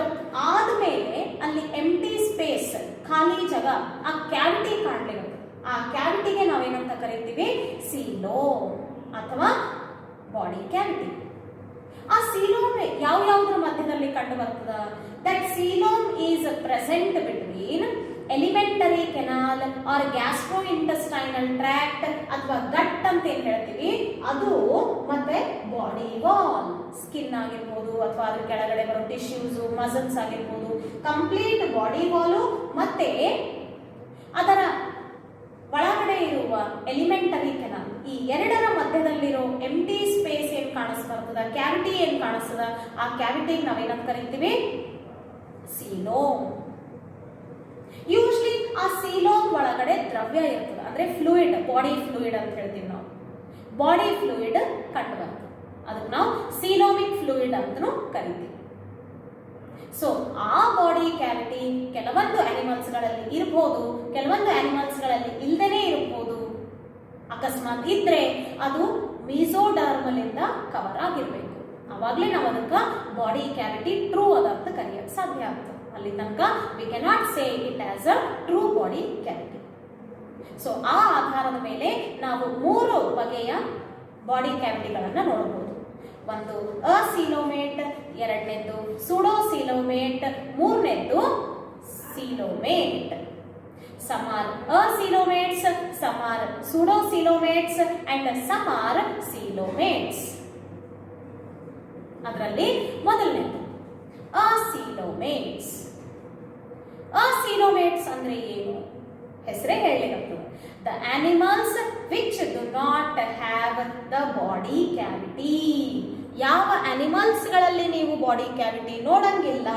A: ಆದ್ಮೇಲೆ ಅಲ್ಲಿ ಎಂಟಿ ಸ್ಪೇಸ್, ಖಾಲಿ ಜಾಗ, ಆ ಕ್ಯಾವಿಟಿ ಕಾಣ್ಲಿಕ್ಕೆ, ಆ ಕ್ಯಾವಿಟಿಗೆ ನಾವೇನಂತ ಕರಿತೀವಿ, ಸೀಲೋಮ್ ಅಥವಾ ಬಾಡಿ ಕ್ಯಾವಿಟಿ. ಆ ಸೀಲೋಮ್ ಯಾವ್ಯಾವ್ದ್ರ ಮಧ್ಯದಲ್ಲಿ ಕಂಡು ಬರ್ತದ? That coelom is present between alimentary canal or gastro intestinal tract ಅಥವಾ ಗಟ್ ಅಂತ ಏನ್ ಹೇಳ್ತೀವಿ ಅದು, ಮತ್ತೆ ಬಾಡಿ ವಾಲ್, ಸ್ಕಿನ್ ಆಗಿರ್ಬೋದು ಅಥವಾ ಅದ್ರ ಕೆಳಗಡೆ ಬರೋ ಟಿಶ್ಯೂಸ್, ಮಸಲ್ಸ್ ಆಗಿರ್ಬೋದು, ಕಂಪ್ಲೀಟ್ ಬಾಡಿ ವಾಲು ಮತ್ತೆ ಅದರ ಒಳಗಡೆ ಇರುವ ಎಲಿಮೆಂಟರಿ ಕೆನಾಲ್, ಈ ಎರಡರ ಮಧ್ಯದಲ್ಲಿರೋ ಎಂಟಿ ಸ್ಪೇಸ್ ಏನ್ ಕಾಣಿಸ್ಬರ್ತದ, ಕ್ಯಾವಿಟಿ ಏನ್ ಕಾಣಿಸ್ತದ, ಆ ಕ್ಯಾವಿಟಿಗೆ ನಾವೇನಂತ ಕರಿತೀವಿ, ಸೀಲೋಮ್. ಯೂಶ್ಲಿ ಆ ಸೀಲೋಮ್ ಒಳಗಡೆ ದ್ರವ್ಯ ಇರ್ತದೆ, ಅಂದ್ರೆ ಫ್ಲೂಯಿಡ್, ಬಾಡಿ ಫ್ಲೂಯಿಡ್ ಅಂತ ಹೇಳ್ತೀವಿ ನಾವು. ಬಾಡಿ ಫ್ಲೂಯಿಡ್ ಕಂಡು ಬರ್ತದೆ, ಅದಕ್ಕೆ ನಾವು ಸೀಲೋಮಿಕ್ ಫ್ಲೂಯಿಡ್ ಅಂತಲೂ ಕರಿತೀವಿ. ಸೊ ಆ ಬಾಡಿ ಕ್ಯಾವಿಟಿ ಕೆಲವೊಂದು ಅನಿಮಲ್ಸ್ ಗಳಲ್ಲಿ ಇರಬಹುದು, ಕೆಲವೊಂದು ಅನಿಮಲ್ಸ್ ಗಳಲ್ಲಿ ಇಲ್ದೇನೆ ಇರಬಹುದು. ಅಕಸ್ಮಾತ್ ಇದ್ರೆ ಅದು ಮೀಸೋಡರ್ಮಲಿಂದ ಕವರ್ ಆಗಿರ್ಬೇಕು, ಅವಾಗ್ಲೇ ನಾವು ಅದಕ್ಕೆ ಬಾಡಿ ಕ್ಯಾವಿಟಿ ಟ್ರೂ ಅದಂತ ಕರೆಯಕ್ಕೆ ಸಾಧ್ಯ ಆಗ್ತದೆ. ಅಲ್ಲಿ ತನಕ we cannot say it as a true body cavity. So ಆ ಆಧಾರದ ಮೇಲೆ ನಾವು 3 ಬಗೆಯ ಬಾಡಿ ಕ್ಯಾವಿಟಿಗಳನ್ನ ನೋಡಬಹುದು. ಒಂದು ಅಸೀಲೋಮೇಟ್, ಎರಡನೇದು ಸೂಡೋಸೀಲೋಮೇಟ್, ಮೂರನೇದು ಸೀಲೋಮೇಟ್. Some are acoelomates, some are pseudocoelomates and some are coelomates. ಅದರಲ್ಲಿ ಮೊದಲನೇದು acoelomates. acoelomates ಅಂದ್ರೆ ಏನು? ಹೆಸರೇ ಹೇಳಿರುತ್ತೆ. The animals which do not have the body cavity. ಯಾವ ಅನಿಮಲ್ಸ್ ಗಳಲ್ಲಿ ನೀವು ಬಾಡಿ ಕ್ಯಾವಿಟಿ ನೋಡಂಗಿಲ್ಲ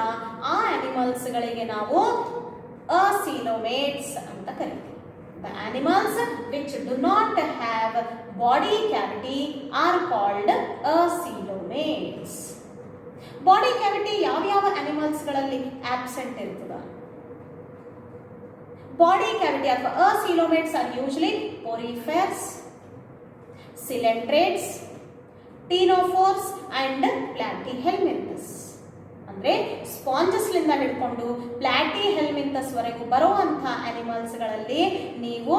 A: ಆ ಅನಿಮಲ್ಸ್ ಗಳಿಗೆ ನಾವು acoelomates ಅಂತ ಕರೀತೀವಿ. The animals which do not have body cavity are called acoelomates. Body cavity ಯಾವ ಅನಿಮಲ್ಸ್ ಗಳಲ್ಲಿ ಆಬ್ಸೆಂಟ್ ಇರ್ತದ? ಬಾಡಿ ಕ್ಯಾವಿಟಿ ಅಥವಾ acoelomates are usually porifers, coelentrates, ctenophores and platyhelminthes. ಅಂದ್ರೆ ಸ್ಪಾಂಜಸ್ ಲಿಂದ ಹಿಡ್ಕೊಂಡು ಪ್ಲಾಟಿಹೆಲ್ಮಿಂಥಸ್ ವರೆಗೂ ಬರುವಂತ ಅನಿಮಲ್ಸ್ ಗಳಲ್ಲಿ ನೀವು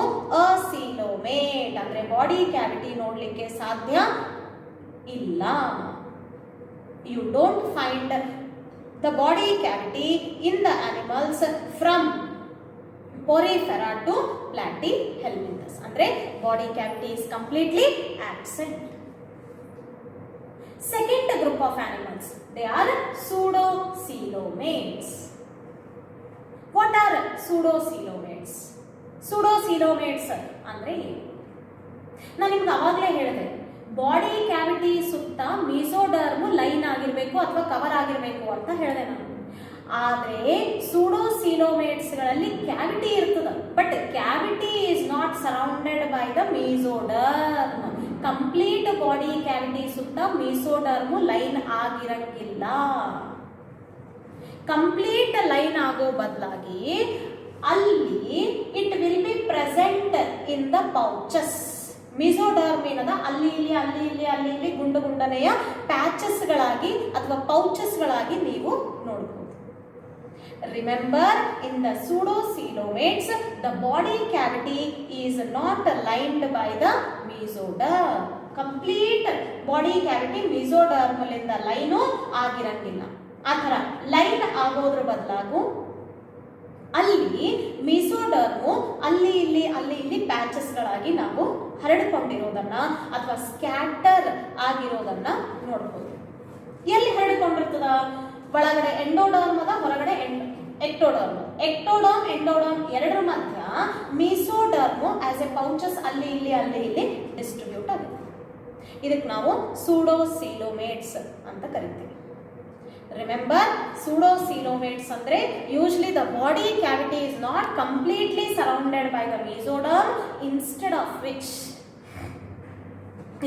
A: acoelomate ಅಂದ್ರೆ ಬಾಡಿ ಕ್ಯಾವಿಟಿ ನೋಡ್ಲಿಕ್ಕೆ ಸಾಧ್ಯ ಇಲ್ಲ. You don't find the body cavity in the animals from porifera to platyhelminthes. ಅಂದ್ರೆ body cavity is completely absent. Second group of animals, they are pseudocoelomates. What are pseudocoelomates? Pseudocoelomates ಅಂದ್ರೆ ಏನು? ನಾನು ನಿಮ್ಗೆ ಅವಾಗಲೇ ಹೇಳಿದೆ, ಬಾಡಿ ಕ್ಯಾವಿಟಿ ಸುತ್ತ ಮೀಸೋಡರ್ಮ್ ಲೈನ್ ಆಗಿರಬೇಕು ಅಥವಾ ಕವರ್ ಆಗಿರಬೇಕು ಅಂತ ಹೇಳಿದೆ ನಾನು. ಆದ್ರೆ ಸೂಡೋಸೀಲೋಮೇಟ್ಸ್ ಗಳಲ್ಲಿ ಕ್ಯಾವಿಟಿ ಇರ್ತದ, but cavity is not surrounded by the mesoderm. Complete body cavity ಸುತ್ತ ಮೀಸೋಡರ್ಮ್ ಲೈನ್ ಆಗಿರಂಗಿಲ್ಲ. ಕಂಪ್ಲೀಟ್ ಲೈನ್ ಆಗೋ ಬದಲಾಗಿ ಅಲ್ಲಿ it will be present in the pouches. Mesoderm ಏನದ ಅಲ್ಲಿ ಇಲ್ಲಿ ಗುಂಡು ಗುಂಡನೆಯ ಪ್ಯಾಚಸ್ ಗಳಾಗಿ ಅಥವಾ ಪೌಚಸ್ ಗಳಾಗಿ ನೀವು ನೋಡಬಹುದು. Remember, in the pseudocoelomates the body cavity is not lined by the mesoderm. Complete body cavity ಮಿಸೋಡರ್ಮಲಿಂದ ಲೈನು ಆಗಿರಂಗಿಲ್ಲ. ಆ ಥರ ಲೈನ್ ಆಗೋದ್ರ ಬದಲಾಗೂ ಅಲ್ಲಿ ಮಿಸೋಡರ್ಮು ಅಲ್ಲಿ ಇಲ್ಲಿ ಪ್ಯಾಚಸ್ಗಳಾಗಿ ನಾವು ಹರಡಿಕೊಂಡಿರೋದನ್ನ ಅಥವಾ ಸ್ಕ್ಯಾಟರ್ ಆಗಿರೋದನ್ನ ನೋಡ್ಬೋದು. ಎಲ್ಲಿ ಹರಡಿಕೊಂಡಿರ್ತದ? ಒಳಗಡೆ ಎಂಡೋಡರ್ಮ್ ಅದ, ಹೊರಗಡೆ ಎಕ್ಟೋಡರ್ಮ್. ಎಕ್ಟೋಡರ್ಮ್ ಎಂಡೋಡರ್ಮ್ ಎರಡರ ಮಧ್ಯ ಮಿಸೋಡರ್ಮು ಆಸ್ ಎ ಪೌಚಸ್ ಅಲ್ಲಿ ಇಲ್ಲಿ ಡಿಸ್ಟ್ರಿಬ್ಯೂಟ್ ಆಗಿದೆ. ಇದಕ್ಕೆ ನಾವು ಸೂಡೋಸೀಲೋಮೇಟ್ಸ್ ಅಂತ ಕರಿತೀವಿ. ರಿಮೆಂಬರ್, ಸೂಡೋಸೀಲೋಮೇಟ್ಸ್ ಅಂದ್ರೆ usually the body cavity is not completely surrounded by the mesoderm, instead of which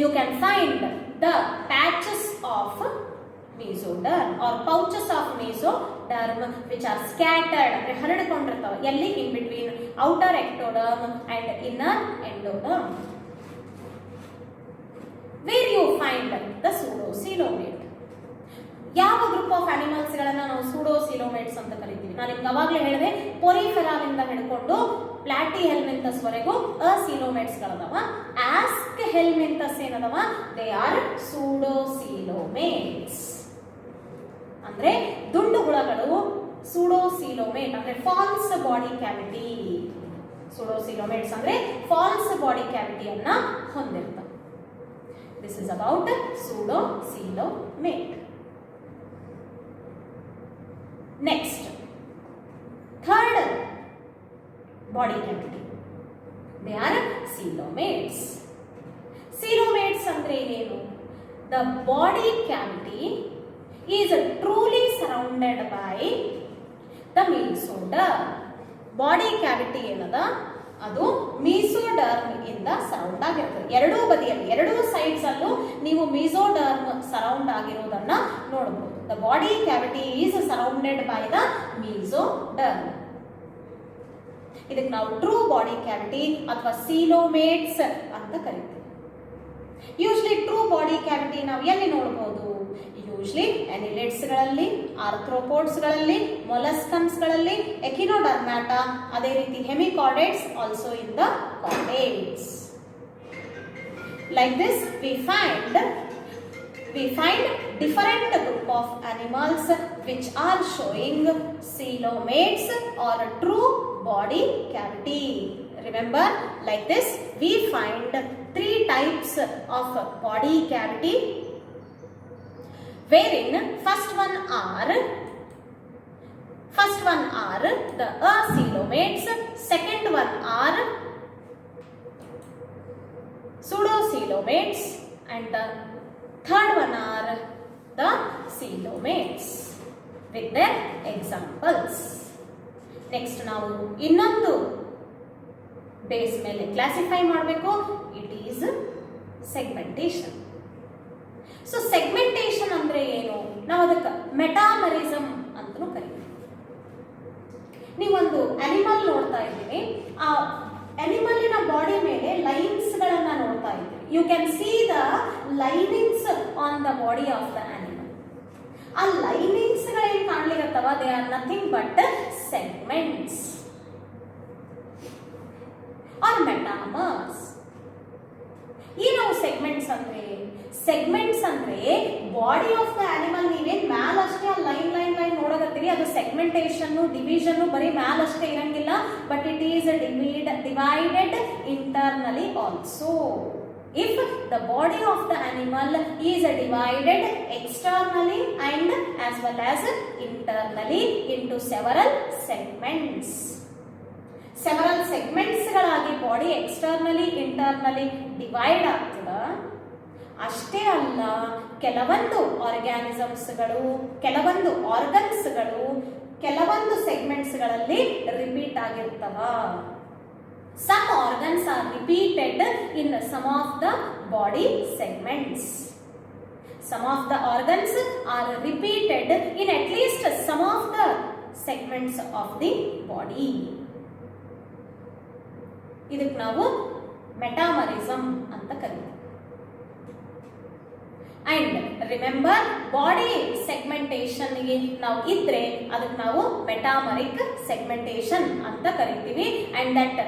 A: you can find the patches of mesoderm or pouches of mesoderm which are scattered, ಅಂದ್ರೆ ಹರಡಿಕೊಂಡಿರ್ತಾವೆ. ಎಲ್ಲಿ? in between outer ectoderm and inner endoderm. Where you find the pseudocoelomate? ಯಾವ ಗ್ರೂಪ್ ಆಫ್ ಅನಿಮಲ್ಸ್ ಗಳನ್ನ ನಾವು ಸೂಡೋಸೀಲೋಮೇಟ್ಸ್ ಅಂತ ಕರಿತೀವಿ? ನಾನು ನಿಮ್ಗೆ ಅವಾಗಲೇ ಹೇಳಿದೆ, ಪೊರಿಫೆರಾಲಿಂದ ಹಿಡ್ಕೊಂಡು ಪ್ಲಾಟಿ ಹೆಲ್ಮಿಂಥಸ್ ವರೆಗೂ ಅಸೀಲೋಮೇಟ್ಸ್ ಗಳದವ. ಆಸ್ಕ್ ಹೆಲ್ಮಿಂಥಸ್ ಏನದವ? They are pseudocoelomates. ಅಂದ್ರೆ ದುಂಡು ಹುಳಗಳು ಸೂಡೋಸೀಲೋಮೇಟ್ ಅಂದ್ರೆ ಫಾಲ್ಸ್ ಬಾಡಿ ಕ್ಯಾವಿಟಿ. ಸೂಡೋಸೀಲೋಮೇಟ್ಸ್ ಅಂದ್ರೆ ಫಾಲ್ಸ್ ಬಾಡಿ ಕ್ಯಾವಿಟಿಯನ್ನ ಹೊಂದಿರ್ತವೆ. This is about pseudocoelomate. Next, third body cavity. They are coelomates. Coelomates andre ಏನು? The body cavity is truly surrounded by the mesoderm. Body cavity ಏನದ? ಅದು ಮಿಸೋಡರ್ಮ್ ಇಂದ ಸರೌಂಡ್ ಆಗಿರ್ತದೆ. ಎರಡೂ ಬದಿಯಲ್ಲಿ, ಎರಡೂ ಸೈಡ್ಸ್ ಅಲ್ಲೂ ನೀವು ಮಿಸೋಡರ್ಮ್ ಸರೌಂಡ್ ಆಗಿರೋದನ್ನ ನೋಡಬಹುದು. The body cavity is surrounded by the mesoderm. ಇದಕ್ಕೆ ನಾವು ಟ್ರೂ ಬಾಡಿ ಕ್ಯಾವಿಟಿ ಅಥವಾ ಸೀಲೋಮೇಟ್ಸ್ ಅಂತ ಕರಿತೀವಿ. ಯೂಶಲಿ ಟ್ರೂ ಬಾಡಿ ಕ್ಯಾವಿಟಿ ನಾವು ಎಲ್ಲಿ ನೋಡಬಹುದು? ಯೂಶಲಿ ಅನಿಲಿಡ್ಸ್ ಗಳಲ್ಲಿ, ಆರ್ಥ್ರೋಪೋಡ್ಸ್ ಗಳಲ್ಲಿ, ಮೊಲಸ್ಕನ್ಸ್ ಗಳಲ್ಲಿ, ಎಕಿನೋಡರ್ಮ್ಯಾಟಾ, ಅದೇ ರೀತಿ hemichordates, also in the chordates. Like this we find different group of animals which are showing coelomates or true body cavity. Remember, like this we find three types of body cavity, wherein first one are the acoelomates, second one are pseudocoelomates, and the third one are the coelomates with their examples. Next ನಾವು ಇನ್ನೊಂದು ಬೇಸ್ ಮೇಲೆ ಕ್ಲಾಸಿಫೈ ಮಾಡಬೇಕು. It is segmentation. So segmentation ಅಂದ್ರೆ ಏನು? ನಾವು ಅದಕ್ಕೆ ಮೆಟಾಮರಿಸಮ್ ಅಂತಲೂ ಕರಿತೀವಿ. ನೀವೊಂದು ಅನಿಮಲ್ ನೋಡ್ತಾ ಇದ್ದೀವಿ, ಆ ಅನಿಮಲಿನ ಬಾಡಿ ಮೇಲೆ ಲೈನ್ಸ್ ಗಳನ್ನ ನೋಡ್ತಾ ಇದ್ದೀವಿ. You can see the linings on the body of the animal. ಆ ಲೈನಿಂಗ್ಸ್ ಗಳೇನು ಕಾಣ್ಲಿಕ್ಕತ್ತವ? They are nothing but segments or metamers. ಏನವು ಸೆಗ್ಮೆಂಟ್ಸ್ ಅಂದ್ರೆ? ಸೆಗ್ಮೆಂಟ್ಸ್ ಅಂದ್ರೆ ಬಾಡಿ ಆಫ್ ದ ಅನಿಮಲ್ ನೀವೇನ್ ಮ್ಯಾಲ್ ಅಷ್ಟೇ ಆ ಲೈನ್ ನೋಡಕತ್ತೀರಿ, ಅದು ಸೆಗ್ಮೆಂಟೇಷನ್ ಡಿವಿಷನ್ ಬರೀ ಮ್ಯಾಲ್ ಅಷ್ಟೇ ಇರಂಗಿಲ್ಲ, but it is divided internally also. If the body of the animal is divided externally and as well as internally into several segments. Several segments ಗಳಾಗಿ ಬಾಡಿ ಎಕ್ಸ್ಟರ್ನಲಿ ಇಂಟರ್ನಲಿ ಡಿವೈಡ್ ಆಗ್ತದ. ಅಷ್ಟೇ ಅಲ್ಲ, ಕೆಲವೊಂದು ಆರ್ಗ್ಯಾನಿಸಮ್ಸ್ಗಳು, ಕೆಲವೊಂದು ಆರ್ಗನ್ಸ್ಗಳು ಕೆಲವೊಂದು ಸೆಗ್ಮೆಂಟ್ಸ್ಗಳಲ್ಲಿ ರಿಪೀಟ್ ಆಗಿರ್ತವ. Some organs are repeated in some of the body segments. Some of the organs are repeated in at least some of the segments of the body. ಇದಕ್ಕೆ ನಾವು ಮೆಟಾಮರಿಸಮ್ ಅಂತ ಕರೀತೀವಿ. ಅಂಡ್ ರಿಮೆಂಬರ್, ಬಾಡಿ ಸೆಗ್ಮೆಂಟೇಷನ್ ಗೆ ನಾವು ಇದ್ರೆ ಅದಕ್ಕೆ ನಾವು ಮೆಟಾಮರಿಕ್ ಸೆಗ್ಮೆಂಟೇಷನ್ ಅಂತ ಕರಿತೀವಿ. And that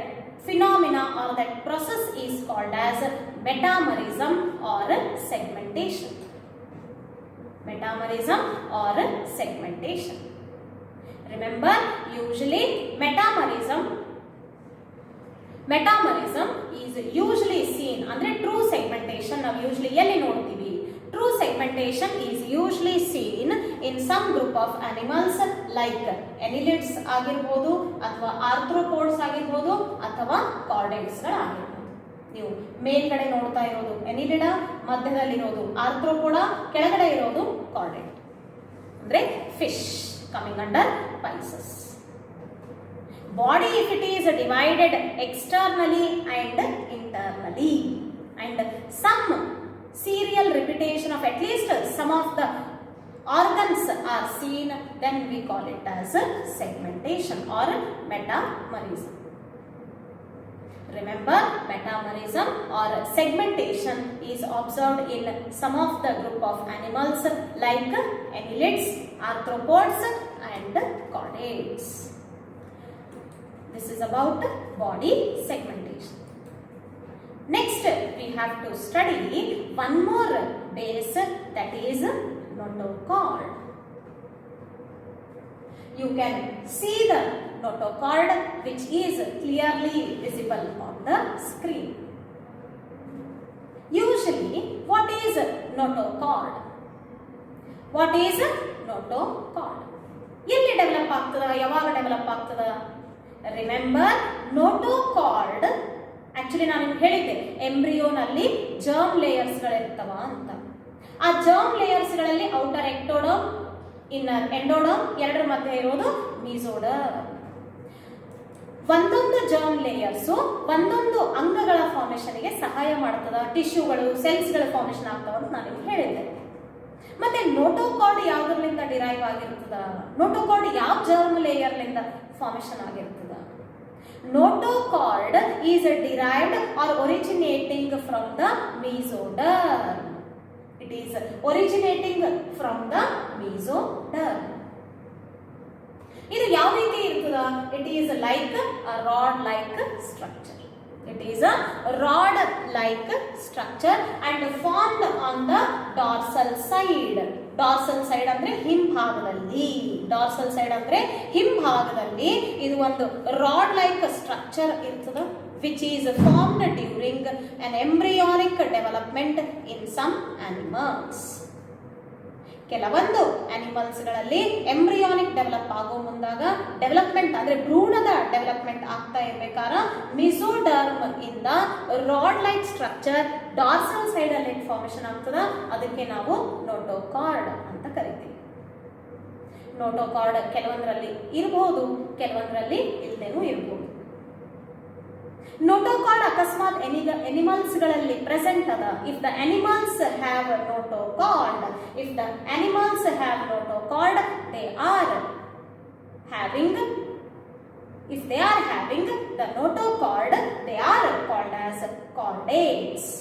A: phenomena or that process is called as metamerism or segmentation. Metamerism or segmentation. Remember, usually metamerism is usually seen ಅಂದ್ರೆ ಟ್ರೂ ಸೆಗ್ಮೆಂಟೇಷನ್ ನಾವು ಯೂಶಲಿ ಎಲ್ಲಿ ನೋಡ್ತೀವಿ? True segmentation is usually seen in some group of animals like annelids ಆಗಿರ್ಬೋದು, ಅಥವಾ ಆರ್ಥ್ರೋಪೋಡ್ಸ್ ಆಗಿರ್ಬೋದು, ಅಥವಾ ಕಾರ್ಡೇಟ್ಸ್ಗಳಾಗಿರ್ಬೋದು. ನೀವು ಮೇಲ್ಗಡೆ ನೋಡ್ತಾ ಇರೋದು ಎನಿಲಿಡ, ಮಧ್ಯದಲ್ಲಿರೋದು ಆರ್ಥ್ರೋಪೋಡ, ಕೆಳಗಡೆ ಇರೋದು ಕಾರ್ಡೇಟ್ ಅಂದ್ರೆ fish coming under Pisces. Body, if it is divided externally and internally, and some serial repetition of at least some of the organs are seen, then we call it as segmentation or metamerism. Remember, metamerism or segmentation is observed in some of the group of animals like annelids, arthropods and chordates. This is about body segmentation. Next, we have to study one more base, that is notochord. You can see the notochord which is clearly visible on the screen. Usually, what is notochord? What is notochord? ಎಲ್ಲಿ ಡೆವಲಪ್ ಆಗ್ತದ, ಯಾವಾಗ ಡೆವಲಪ್ ಆಗ್ತದ? ರಿಮೆಂಬರ್, ನೋಟೋಕಾರ್ಡ್ ಆಕ್ಚುಲಿ ನಾನು ನಿಮ್ಗೆ ಹೇಳಿದ್ದೆ ಎಂಬ್ರಿಯೋನಲ್ಲಿ ಜರ್ಮ್ ಲೇಯರ್ಸ್ಗಳಿರ್ತವ ಅಂತ. ಆ ಜರ್ಮ್ ಲೇಯರ್ಸ್ಗಳಲ್ಲಿ ಔಟರ್ ಎಕ್ಟೋಡರ್ಮ್, ಇನ್ನರ್ ಎಂಡೋಡರ್ಮ್, ಎರಡರ ಮಧ್ಯೆ ಇರೋದು ಮೀಸೋಡರ್ಮ್. ಒಂದೊಂದು ಜರ್ಮ್ ಲೇಯರ್ಸು ಒಂದೊಂದು ಅಂಗಗಳ ಫಾರ್ಮೇಷನ್ಗೆ ಸಹಾಯ ಮಾಡ್ತದ, ಟಿಶ್ಯೂಗಳು, ಸೆಲ್ಸ್ಗಳ ಫಾರ್ಮೇಷನ್ ಆಗ್ತಾವ ಅಂತ ನಾನು ನಿಮ್ಗೆ ಹೇಳಿದ್ದೆ. ಮತ್ತೆ ನೋಟೋಕಾರ್ಡ್ ಯಾವುದರಿಂದ ಡಿರೈವ್ ಆಗಿರ್ತದ? ನೋಟೋಕಾರ್ಡ್ ಯಾವ ಜರ್ಮ್ ಲೇಯರ್ಲಿಂದ ಫಾರ್ಮೇಷನ್ ಆಗಿರ್ತದ? Notochord is derived or originating from the mesoderm. It is originating from the mesoderm. ಇದು ಯಾವ ರೀತಿ ಇರ್ತದ? It is like a rod like structure. It is a rod-like structure and formed on the dorsal side. Dorsal side ಅಂದ್ರೆ ಹಿಂಭಾಗದಲ್ಲಿ. Dorsal side ಅಂದ್ರೆ ಹಿಂಭಾಗದಲ್ಲಿ ಇದು ಒಂದು rod-like structure ಇರ್ತದ, which is formed during an embryonic development in some animals. ಕೆಲವೊಂದು ಅನಿಮಲ್ಸ್ಗಳಲ್ಲಿ ಎಂಬ್ರಿಯಾನಿಕ್ ಡೆವಲಪ್ ಆಗೋ ಮುಂದಾಗ ಡೆವಲಪ್ಮೆಂಟ್ ಅಂದ್ರೆ ಭ್ರೂಣದ ಡೆವಲಪ್ಮೆಂಟ್ ಆಗ್ತಾ ಇರ್ಬೇಕಾದ್ರೆ ಮಿಸೋಡರ್ಮ್ ಇಂದ rod like structure dorsal side ಅಲ್ಲಿ ಫಾರ್ಮೇಷನ್ ಆಗ್ತದ. ಅದಕ್ಕೆ ನಾವು ನೋಟೋಕಾರ್ಡ್ ಅಂತ ಕರಿತೀವಿ. ನೋಟೋಕಾರ್ಡ್ ಕೆಲವೊಂದರಲ್ಲಿ ಇರಬಹುದು, ಕೆಲವೊಂದರಲ್ಲಿ ಇಲ್ಲದೇನೂ ಇರಬಹುದು. ನೋಟೋಕಾರ್ಡ್ ಅಕಸ್ಮಾತ್ ಎನಿಮಲ್ಸ್ ಗಳಲ್ಲಿ ಪ್ರೆಸೆಂಟ್ ಅದ. If the animals have notochord, if the animals have notochord, they are having, if they are having the notochord, they are called as chordates.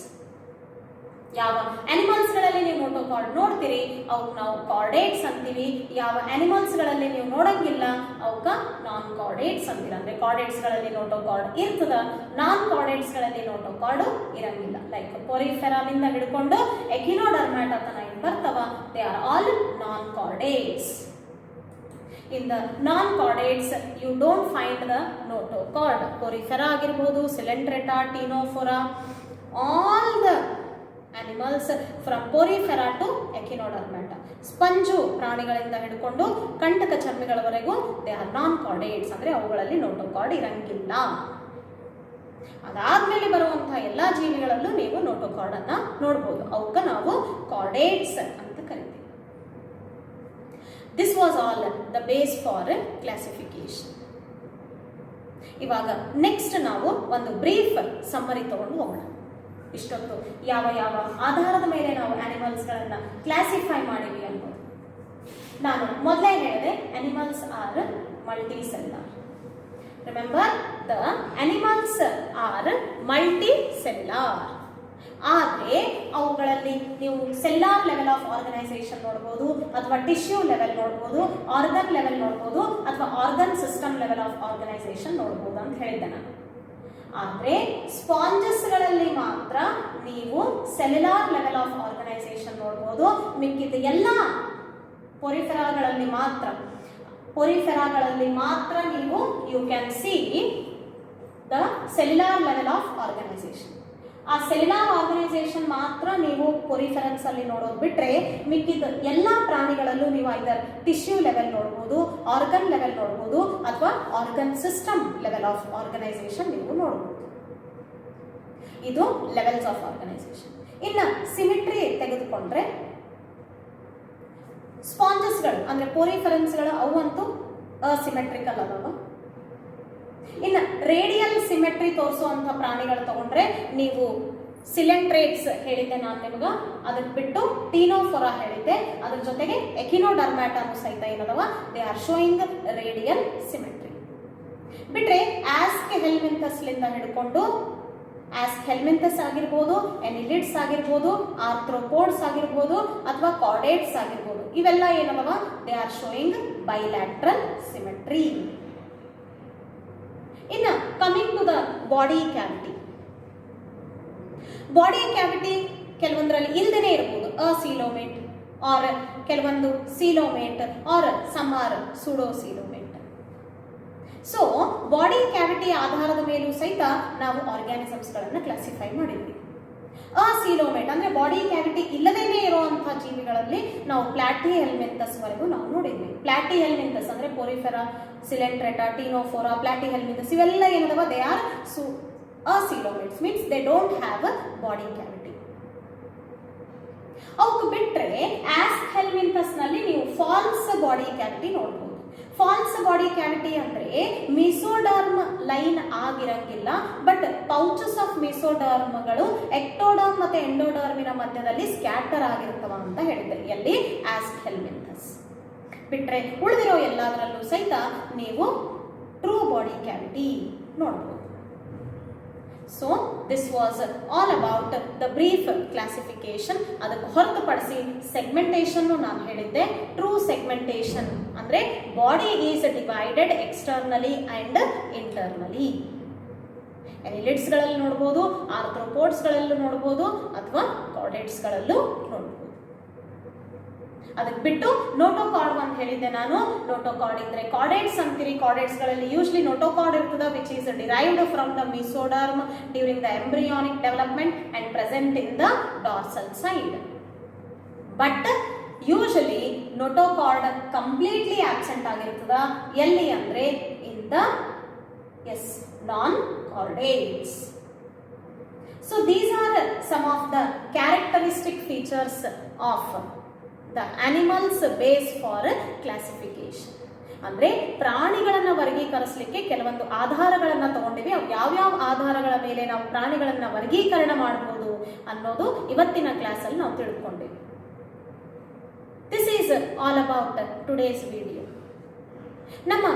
A: ಯಾವ ಅನಿಮಲ್ಸ್ ಗಳಲ್ಲಿ ನೀವು ನೋಟೋಕಾರ್ಡ್ ನೋಡ್ತೀರಿ ಅವಕ್ಕೆ ನಾವು ಕಾರ್ಡೇಟ್ಸ್ ಅಂತೀವಿ. ಯಾವ ಅನಿಮಲ್ಸ್ ಗಳಲ್ಲಿ ನೀವು ನೋಡಂಗಿಲ್ಲ ಅವಕ್ಕ ನಾನ್ ಕಾರ್ಡೇಟ್ಸ್ ಅಂತೀರ. ಅಂದ್ರೆ ಕಾರ್ಡೇಟ್ಸ್ ಗಳಲ್ಲಿ ನೋಟೋಕಾರ್ಡ್ ಇರ್ತದ, ನಾನ್ ಕಾರ್ಡೇಟ್ಸ್ ಗಳಲ್ಲಿ ನೋಟೋಕಾರ್ಡ್ ಇರಂಗಿಲ್ಲ. ಲೈಕ್ ಪೊರಿಫೆರಾನಿಂದ ಹಿಡ್ಕೊಂಡು ಎಕಿನೋಡರ್ಮ್ಯಾಟ ತನಕ ಏನ್ ಬರ್ತಾವ, they are all non chordates. In the non-chordates, you don't find the notochord. Porifera ಆಗಿರಬಹುದು, Coelenterata, Ctenophora, all the animals from porifera to echinodermata. Sponge ಪ್ರಾಣಿಗಳಿಂದ ಹಿಡ್ಕೊಂಡು ಕಂಟಕ ಚರ್ಮಿಗಳವರೆಗೂ ದೇ ಆರ್ ನಾನ್ ಕಾರ್ಡೇಟ್ಸ್. ಅಂದ್ರೆ ಅವುಗಳಲ್ಲಿ ನೋಟೋಕಾರ್ಡ್ ಇರಂಗಿಲ್ಲ. ಅದಾದ್ಮೇಲೆ ಬರುವಂತಹ ಎಲ್ಲಾ ಜೀವಿಗಳಲ್ಲೂ ನೀವು ನೋಟೋಕಾರ್ಡ್ ಅನ್ನ ನೋಡಬಹುದು. ಅವಕ್ಕ ನಾವು ಕಾರ್ಡೇಟ್ಸ್ ಅಂತ ಕರಿತೀವಿ. This was all the base for classification. ಇವಾಗ ನೆಕ್ಸ್ಟ್ ನಾವು ಒಂದು ಬ್ರೀಫ್ ಸಮ್ಮರಿ ತಗೊಂಡು ಹೋಗೋಣ. ಇಷ್ಟೊತ್ತು ಯಾವ ಯಾವ ಆಧಾರದ ಮೇಲೆ ನಾವು ಅನಿಮಲ್ಸ್ಗಳನ್ನು ಕ್ಲಾಸಿಫೈ ಮಾಡಿವಿ ಅನ್ನೋದು. ನಾನು ಮೊದಲೇ ಹೇಳಿದೆ, animals are multi cellular. Remember, the animals are multi cellular. ಆದರೆ ಅವುಗಳಲ್ಲಿ ನೀವು ಸೆಲ್ಲಾರ್ ಲೆವೆಲ್ ಆಫ್ ಆರ್ಗನೈಸೇಷನ್ ನೋಡ್ಬೋದು, ಅಥವಾ ಟಿಶ್ಯೂ ಲೆವೆಲ್ ನೋಡ್ಬೋದು, ಆರ್ಗನ್ ಲೆವೆಲ್ ನೋಡ್ಬೋದು, ಅಥವಾ organ system level of organisation ನೋಡ್ಬೋದು ಅಂತ ಹೇಳಿದ್ದೆ ನಾನು. ಆದರೆ ಸ್ಪಾಂಜಸ್ಗಳಲ್ಲಿ ಮಾತ್ರ ನೀವು ಸೆಲ್ಯುಲಾರ್ ಲೆವೆಲ್ ಆಫ್ ಆರ್ಗನೈಸೇಷನ್ ನೋಡ್ಬೋದು. ಮಿಕ್ಕಿದ ಎಲ್ಲ ಪೊರಿಫೆರಾಗಳಲ್ಲಿ ಮಾತ್ರ ನೀವು you can see the cellular level of organisation. ಆ ಸೆಲ್ಯುಲಾರ್ ಆರ್ಗನೈಸೇಷನ್ ಮಾತ್ರ ನೀವು ಪೊರಿಫೆರನ್ಸ್ ಅಲ್ಲಿ ನೋಡೋದು ಬಿಟ್ರೆ ಮಿಕ್ಕಿದ ಎಲ್ಲ ಪ್ರಾಣಿಗಳಲ್ಲೂ ನೀವು ಐದರ್ ಟಿಶ್ಯೂ ಲೆವೆಲ್ ನೋಡ್ಬೋದು, ಆರ್ಗನ್ ಲೆವೆಲ್ ನೋಡ್ಬೋದು, ಅಥವಾ organ system level of organisation ನೀವು ನೋಡ್ಬೋದು. ಇದು ಲೆವೆಲ್ಸ್ ಆಫ್ ಆರ್ಗನೈಸೇಷನ್. ಇನ್ನು ಸಿಮಿಟ್ರಿ ತೆಗೆದುಕೊಂಡ್ರೆ ಸ್ಪಾಂಜಸ್ಗಳು ಅಂದ್ರೆ ಪೊರಿಫೆರೆನ್ಸ್ಗಳು ಅವಂತೂ ಅಸಿಮೆಟ್ರಿಕಲ್ ಅದಾವ. ಇನ್ನು ರೇಡಿಯಲ್ ಸಿಮೆಟ್ರಿ ತೋರಿಸುವಂತ ಪ್ರಾಣಿಗಳು ತಗೊಂಡ್ರೆ ನೀವು ಸಿಲೆಂಟ್ರೇಟ್ಸ್ ಹೇಳಿದ್ದೆ ನಾನು ನಿಮ್ಗೆ, ಅದಕ್ಕೆ ಬಿಟ್ಟು ಟೀನೋಫೊರಾ ಹೇಳಿದ್ದೆ, ಅದ್ರ ಜೊತೆಗೆ ಎಕಿನೋಡರ್ಮ್ಯಾಟಾನು ಸಹಿತ ಏನದವ they are showing radial symmetry. ಬಿಟ್ರೆ ಆಸ್ಕ್ ಹೆಲ್ಮಿಂಥಸ್ ಲಿಂದ ಹಿಡ್ಕೊಂಡು ಆಸ್ಕ್ ಹೆಲ್ಮಿಂಥಸ್ ಆಗಿರ್ಬೋದು, ಎನಿಲಿಡ್ಸ್ ಆಗಿರ್ಬೋದು, ಆರ್ಥ್ರೋಪೋಡ್ಸ್ ಆಗಿರ್ಬೋದು, ಅಥವಾ ಕಾರ್ಡೇಟ್ಸ್ ಆಗಿರ್ಬೋದು, ಇವೆಲ್ಲ ಏನದವ they are showing bilateral symmetry. ಇನ್ನು coming to the body cavity. Body cavity ಕೆಲವೊಂದರಲ್ಲಿ ಇಲ್ದೇನೆ ಇರಬಹುದು, ಅಸೀಲೋಮೇಟ್ ಆರ್ ಕೆಲವೊಂದು coelomate or some or pseudocoelomate. So body cavity ಆಧಾರದ ಮೇಲೂ ಸಹಿತ ನಾವು ಆರ್ಗ್ಯಾನಿಸಮ್ಸ್ಗಳನ್ನು ಕ್ಲಾಸಿಫೈ ಮಾಡಿದ್ವಿ. ಅಸೀಲೋಮೇಟ್ ಅಂದ್ರೆ ಬಾಡಿ ಕ್ಯಾವಿಟಿ ಇಲ್ಲದೇನೆ ಇರುವಂತಹ ಜೀವಿಗಳಲ್ಲಿ ನಾವು ಪ್ಲಾಟಿ ಹೆಲ್ಮಿಂಥಸ್ ವರೆಗೂ ನಾವು ನೋಡಿದ್ವಿ. ಪ್ಲಾಟಿ ಹೆಲ್ಮಿಂಥಸ್ ಅಂದ್ರೆ ಪೊರಿಫೆರಾ, ಸಿಲೆಂಟ್ರೆಟಾ, ಟೀನೋಫೋರಾ, ಪ್ಲಾಟಿ ಹೆಲ್ಮಿಂಥಸ್ ಇವೆಲ್ಲ ಏನದವ they are acoelomates, means they don't have a body cavity. ಅವಕ್ಕೆ ಬಿಟ್ರೆ ಆಸ್ಕ್ ಹೆಲ್ಮಿಂಥಸ್ ನಲ್ಲಿ ನೀವು ಫಾಲ್ಸ್ ಬಾಡಿ ಕ್ಯಾವಿಟಿ ನೋಡಬಹುದು. ಫಾಲ್ಸ್ ಬಾಡಿ ಕ್ಯಾವಿಟಿ ಅಂದ್ರೆ ಮಿಸೋಡರ್ಮ್ ಲೈನ್ ಆಗಿರಂಗಿಲ್ಲ, ಬಟ್ ಪೌಚಸ್ ಆಫ್ ಮಿಸೋಡರ್ಮ್ಗಳು ಎಕ್ಟೋಡರ್ಮ್ ಮತ್ತೆ ಎಂಡೋಡರ್ಮಿನ ಮಧ್ಯದಲ್ಲಿ ಸ್ಕ್ಯಾಟರ್ ಆಗಿರ್ತವ ಅಂತ ಹೇಳಿದ್ದೆ ಎಲ್ಲಿ ಆಸ್ಕ್ ಹೆಲ್ಮಿಂಥಸ್. ಬಿಟ್ರೆ ಉಳಿದಿರೋ ಎಲ್ಲದರಲ್ಲೂ ಸಹಿತ ನೀವು ಟ್ರೂ ಬಾಡಿ ಕ್ಯಾವಿಟಿ ನೋಡಬಹುದು. So this was all about the brief classification. ಅದಕ್ಕೆ ಹೊರತುಪಡಿಸಿ ಸೆಗ್ಮೆಂಟೇಷನ್ ನಾನು ಹೇಳಿದ್ದೆ. ಟ್ರೂ ಸೆಗ್ಮೆಂಟೇಷನ್ ಅಂದ್ರೆ body is divided externally and internally. ಎನಿಲಿಡ್ಸ್ಗಳಲ್ಲಿ ನೋಡ್ಬೋದು, ಆರ್ಥ್ರೋಪೋಡ್ಸ್ಗಳಲ್ಲೂ ನೋಡ್ಬೋದು, ಅಥವಾ ಕಾರ್ಡೇಟ್ಸ್ಗಳಲ್ಲೂ ನೋಡ್ಬೋದು. ಅದಕ್ಕೆ ಬಿಟ್ಟು ನೋಟೋಕಾರ್ಡ್ ಅಂತ ಹೇಳಿದ್ದೆ ನಾನು. ನೋಟೋಕಾರ್ಡ್ ಇದ್ರೆ ಕಾರ್ಡೇಟ್ಸ್ ಅಂತೀರಿ. ಕಾರ್ಡೇಟ್ಸ್ಗಳಲ್ಲಿ ಯೂಶ್ಲಿ ನೋಟೋಕಾರ್ಡ್ ಇರ್ತದೆ which is derived from the mesoderm during the embryonic development and present in the dorsal side. But usually notochord completely absent ಆಗಿರ್ತದ ಎಲ್ಲಿ ಅಂದ್ರೆ in the non chordates. So these are some of the characteristic features of the animals base for classification. ಅಂದ್ರೆ ಪ್ರಾಣಿಗಳನ್ನ ವರ್ಗೀಕರಿಸಲಿಕ್ಕೆ ಕೆಲವೊಂದು ಆಧಾರಗಳನ್ನ ತಗೊಂಡಿವಿ. ಯಾವ್ಯಾವ ಆಧಾರಗಳ ಮೇಲೆ ನಾವು ಪ್ರಾಣಿಗಳನ್ನ ವರ್ಗೀಕರಣ ಮಾಡಬಹುದು ಅನ್ನೋದು ಇವತ್ತಿನ ಕ್ಲಾಸ್ ಅಲ್ಲಿ ನಾವು ತಿಳ್ಕೊಂಡಿವಿ. This is all about today's video. ನಮ್ಮ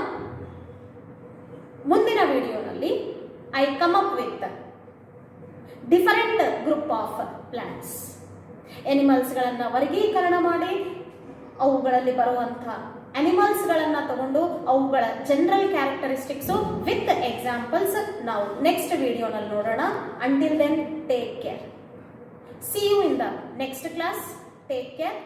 A: ಮುಂದಿನ ವಿಡಿಯೋನಲ್ಲಿ I come up with different group of plants. ಎನಿಮಲ್ಸ್ಗಳನ್ನು ವರ್ಗೀಕರಣ ಮಾಡಿ ಅವುಗಳಲ್ಲಿ ಬರುವಂತಹ ಅನಿಮಲ್ಸ್ಗಳನ್ನು ತಗೊಂಡು ಅವುಗಳ ಜನರಲ್ ಕ್ಯಾರೆಕ್ಟರಿಸ್ಟಿಕ್ಸು ವಿತ್ ಎಕ್ಸಾಂಪಲ್ಸ್ ನಾವು ನೆಕ್ಸ್ಟ್ ವಿಡಿಯೋನಲ್ಲಿ ನೋಡೋಣ. Until then take care. See you in the next class. Take care.